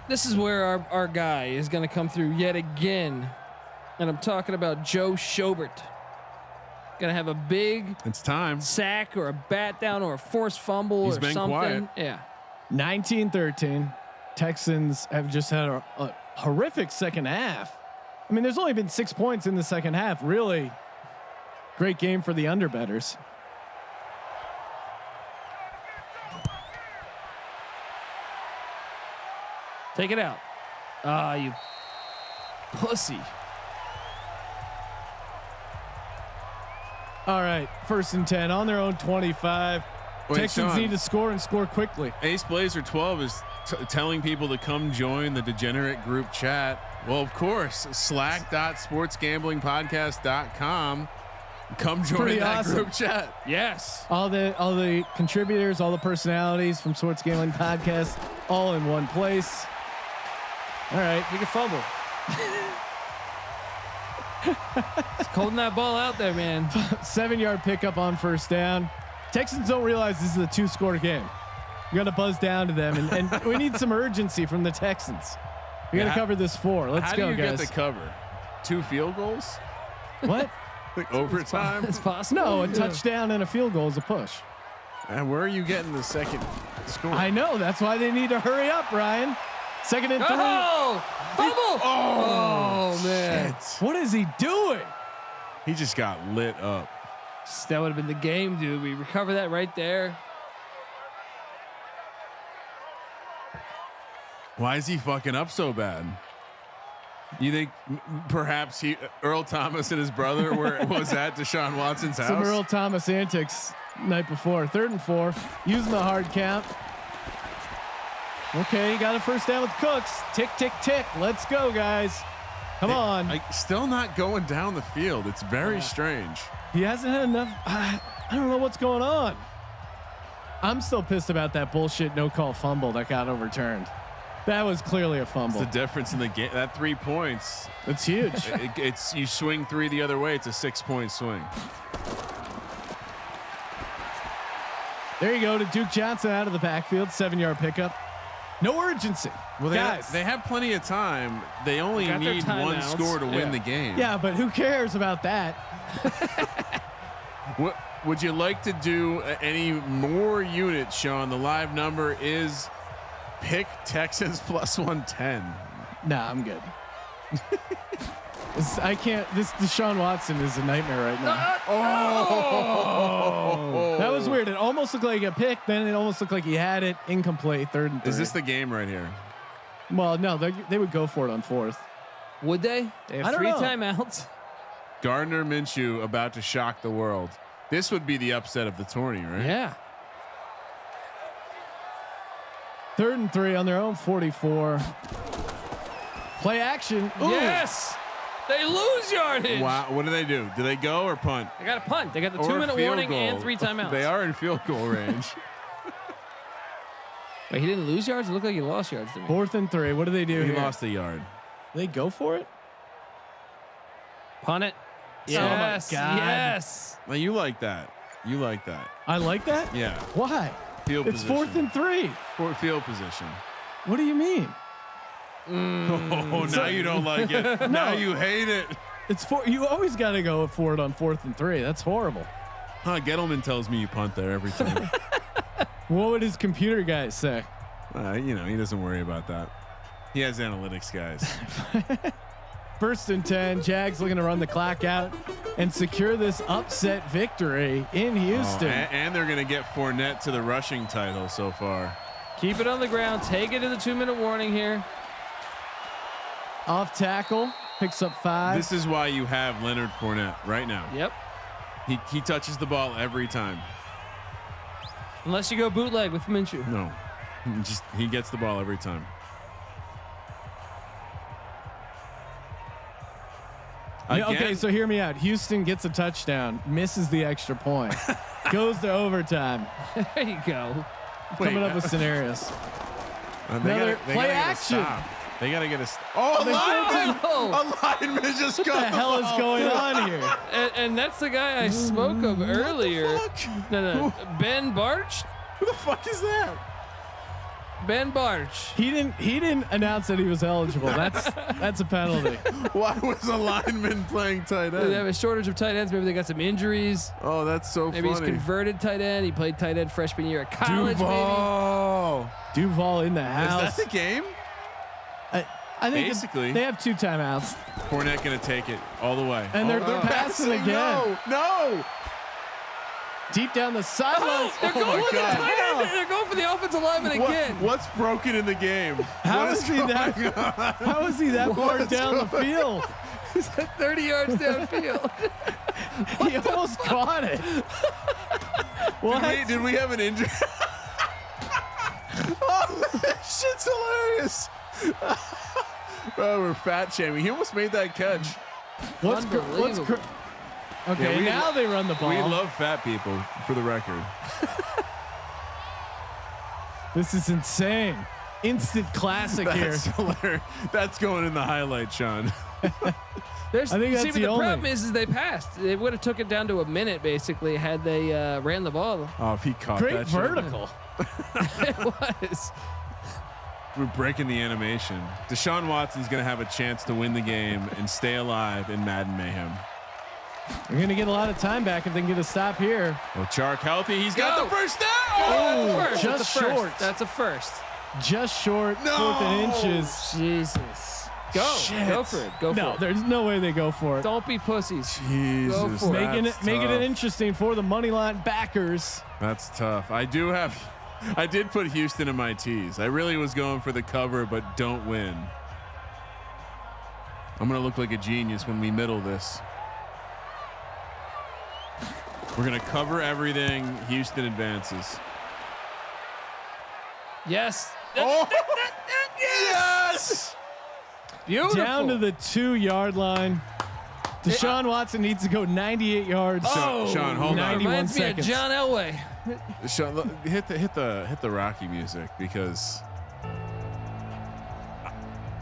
This is where our guy is going to come through yet again. And I'm talking about Joe Schobert. Going to have a big It's time. sack or a bat down or a forced fumble He's or been something. quiet. Yeah. 19-13. Texans have just had a horrific second half. I mean, there's only been 6 points in the second half. Really great game for the underbetters. Take it out. Ah, you pussy. All right, 1st and 10 on their own 25. Wait, Texans Sean. need to score and score quickly. Ace Blazer 12 is telling people to come join the degenerate group chat. Well, of course, slack.sportsgamblingpodcast.com. Come join pretty that awesome. group chat. Yes. All the contributors, all the personalities from Sports Gambling Podcast, all in one place. All right, You can fumble. Just holding that ball out there, man. 7-yard pickup on 1st down. Texans don't realize this is a 2-score game. You got to buzz down to them, and we need some urgency from the Texans. We got to cover this 4. Let's How go, do you guys. get the cover? 2 field goals? What? Like overtime? It's possible. No, a Yeah. touchdown and a field goal is a push. And where are you getting the second score? I know. That's why they need to hurry up, Ryan. 2nd and 3. Oh! Fumble! Oh, man. Shit. What is he doing? He just got lit up. That would have been the game, dude. We recover that right there. Why is he fucking up so bad? You think perhaps Earl Thomas and his brother was at Deshaun Watson's house? Some Earl Thomas antics night before. 3rd and 4. Using the hard count. Okay, you got a 1st down with Cooks. Tick, tick, tick. Let's go, guys. Come on. Still not going down the field. It's very strange. He hasn't had enough. I don't know what's going on. I'm still pissed about that bullshit no-call fumble that got overturned. That was clearly a fumble. It's the difference in the game. That 3 points. It's huge. It's you swing 3 the other way. It's a 6-point swing. There you go to Duke Johnson out of the backfield. 7-yard pickup. No urgency. Well, guys. they have plenty of time. They only Got their need one timeouts. score to win Yeah. the game. Yeah, but who cares about that? What would you like to do? Any more units, Sean? The live number is pick Texans plus 110. Nah, I'm good. I can't. This Deshaun Watson is a nightmare right now. Oh, That was weird. It almost looked like a pick. Then it almost looked like he had it incomplete. 3rd and 3. Is this the game right here? Well, no, they would go for it on 4th. Would they? They I have don't 3 know. timeouts. Gardner Minshew about to shock the world. This would be the upset of the tourney, right? Yeah. 3rd and 3 on their own 44. Play action. Ooh. Yes. They lose yardage. Wow. What do? Do they go or punt? They got a punt. They got the Or 2-minute field warning goal. and 3 timeouts. They are in field goal range. Wait, he didn't lose yards? It looked like he lost yards to me. 4th and 3. What do they do He here? lost a yard. They go for it. Punt it. Yeah. Yes. Oh my God. Yes. Now you like that. You like that. I like that. Yeah. Why? Field It's position. 4th and 3. Field position. What do you mean? Oh, now you don't like it. Now you hate it. It's 4. You always got to go for it on 4th and 3. That's horrible. Gettleman tells me you punt there every time. What would his computer guys say? He doesn't worry about that. He has analytics guys. 1st and 10. Jags looking to run the clock out and secure this upset victory in Houston. And they're going to get Fournette to the rushing title so far. Keep it on the ground. Take it to the 2-minute warning here. Off tackle. Picks up 5. This is why you have Leonard Fournette right now. Yep. He touches the ball every time. Unless you go bootleg with Minshew. No, he gets the ball every time. Okay, so hear me out. Houston gets a touchdown, misses the extra point, goes to overtime. There you go. Coming up with scenarios. They play action. They got to get a. A lineman just got What the hell is going on here? And that's the guy I spoke of earlier. No. Ben Barch. Who the fuck is that? Ben Barch. He didn't announce that he was eligible. That's a penalty. Why was a lineman playing tight end? They have a shortage of tight ends. Maybe they got some injuries. Oh, that's so Maybe funny. he's converted tight end. He played tight end freshman year at college. Duval in the house. Is that the game? I think basically they have 2 timeouts. Fournette gonna take it all the way. And they're passing again. No. Deep down the sidelines. They're going for the tight end. They're going for the offensive lineman again. What's broken in the game? How is he that far down the field? He's at 30 yards downfield. He almost caught it. Did we have an injury? This shit's hilarious. Oh, we're fat shaming. He almost made that catch. Okay, now they run the ball. We love fat people, for the record. This is insane. Instant classic here. That's hilarious. That's going in the highlight, Sean. I think that's the problem is they passed. They would have took it down to a minute basically had they ran the ball. Oh, if he caught Great that vertical. It was. We're breaking the animation. Deshaun Watson's going to have a chance to win the game and stay alive in Madden Mayhem. They're going to get a lot of time back if they can get a stop here. Oh, Chark healthy. He's got the first down. Oh, That's just short. That's a first. Just short. No. 4th and inches. Jesus. Go. Shit. Go for it. Go for No, it. there's no way they go for it. Don't be pussies. Jesus, Go for it. Making it interesting for the money line backers. That's tough. I did put Houston in my tees. I really was going for the cover, but don't win. I'm going to look like a genius when we middle this. We're going to cover everything. Houston advances. Yes. Yes. Beautiful. Down to the 2-yard line. Deshaun Watson needs to go 98 yards. Sean, hold on. 91 Reminds me seconds. of John Elway. Sean, look, hit the Rocky music because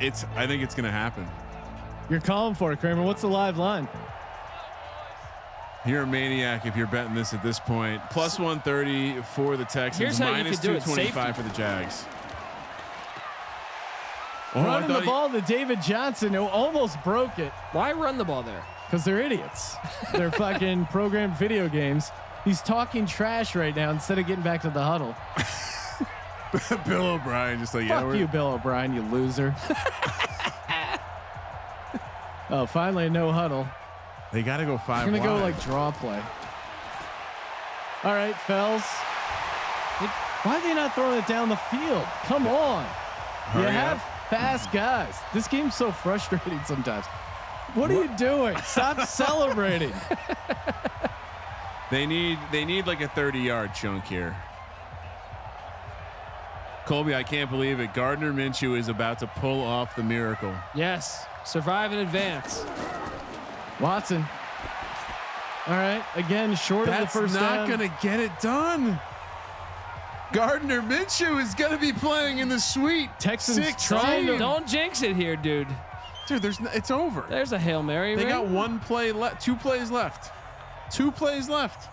I think it's going to happen. You're calling for it, Kramer. What's the live line? You're a maniac if you're betting this at this point. Plus 130 for the Texans. Here's how you minus could do it. 225 Safety. for the Jags. Running the ball to David Johnson, who almost broke it Why run the ball there? because they're idiots. They're fucking programmed video games. He's talking trash right now instead of getting back to the huddle. Bill O'Brien just like, Fuck you, Bill O'Brien, you loser. Oh, finally a no huddle. they got to go 5 I'm gonna go wide. like draw play. All right, Fells. Why are they not throwing it down the field? Come on. You Hurry have up. fast guys. This game's so frustrating sometimes. What are you doing? Stop celebrating. They need like a 30-yard chunk here. Colby, I can't believe it. Gardner Minshew is about to pull off the miracle. Yes. Survive in advance. Watson. All right, again, short of the first down. That's not going to get it done. Gardner Minshew is going to be playing in the suite. Texans 16. trying to- Don't jinx it here, dude. Dude, it's over. There's a Hail Mary. They right? got 1 play left. 2 plays left. 2 plays left.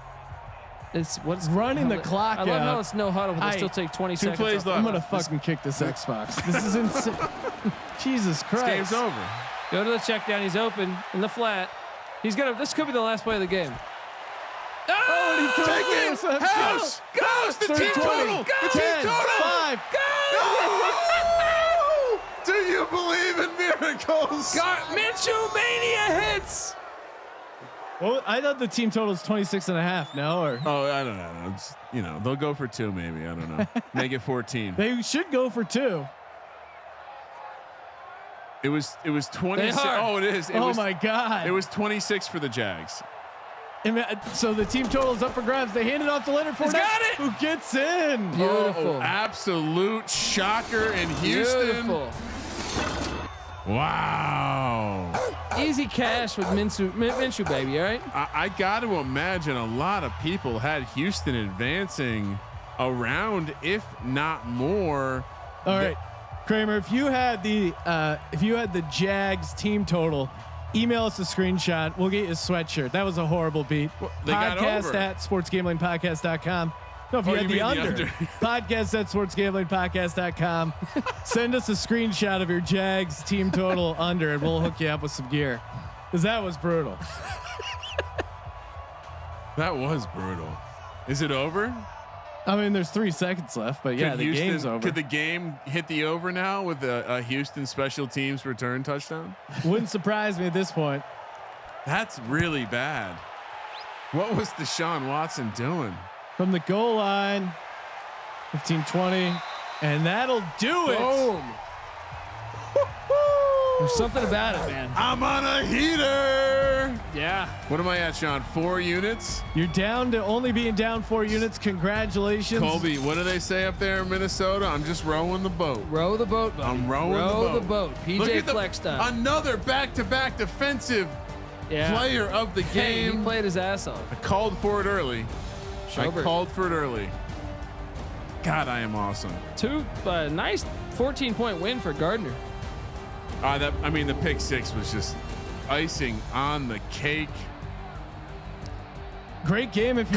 It's what's Running the clock I love out. how it's no huddle, but they still take 20 seconds. plays off. left. I'm gonna fucking kick this Xbox. This is insane. Jesus Christ. This game's over. Go to the check down. He's open in the flat. He's gonna. This could be the last play of the game. Oh, and he Take it. House. Goes the team total. The team total. 5. Do you believe in miracles? Minshew Mania hits. Well, I thought the team total is 26.5. No, or Oh, I don't know. It's, they'll go for 2 maybe. I don't know. Make it 14. they should go for 2. It was 26. Oh, it is. My God. It was 26 for the Jags. So the team total is up for grabs. They hand it off to Leonard Fournette. got it. Who gets in? Beautiful. Absolute shocker in Houston. Beautiful. Wow. Easy cash with Minshew, baby. All right. I got to imagine a lot of people had Houston advancing around, if not more. All right, Kramer. If you had the Jags team total, email us a screenshot. We'll get you a sweatshirt. That was a horrible beat. Well, they got over. Podcast at sportsgamblingpodcast.com. No, if you had the under. Podcast at sportsgamblingpodcast.com. Send us a screenshot of your Jags team total under, and we'll hook you up with some gear. Because that was brutal. That was brutal. Is it over? I mean, there's 3 seconds left, but yeah, the game's over. Could the game hit the over now with a Houston special teams return touchdown? Wouldn't surprise me at this point. That's really bad. What was Deshaun Watson doing? From the goal line, 15-20, and that'll do it. Boom. There's something about it, man. I'm on a heater. Yeah. What am I at, Sean? 4 units? You're down to only being down 4 units. Congratulations. Colby, what do they say up there in Minnesota? I'm just rowing the boat. Row the boat, buddy. I'm rowing Row the boat. Look PJ at Flex time. Another back-to-back defensive player of the Hey, game. he played his ass off. I called for it early. Schobert. I called for it early. God, I am awesome. Nice 14-point win for Gardner. The pick 6 was just icing on the cake. Great game if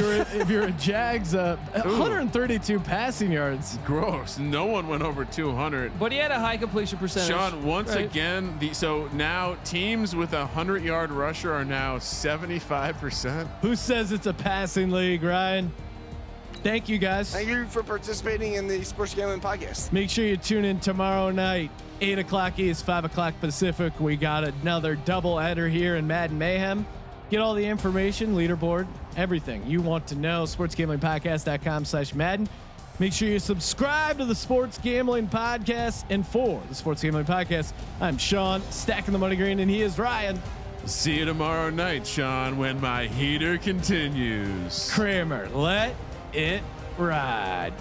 you're a Jags. 132 passing yards. Gross. No one went over 200. But he had a high completion percentage. Sean, once again, so now teams with a 100-yard rusher are now 75%. Who says it's a passing league, Ryan? Thank you, guys. Thank you for participating in the Sports Gambling Podcast. Make sure you tune in tomorrow night, 8 o'clock East, 5 o'clock Pacific. We got another double header here in Madden Mayhem. Get all the information, leaderboard, everything you want to know. sportsgamblingpodcast.com/Madden. Make sure you subscribe to the Sports Gambling Podcast. And for the Sports Gambling Podcast, I'm Sean, stacking the money green, and he is Ryan. See you tomorrow night, Sean, when my heater continues. Kramer, let it ride.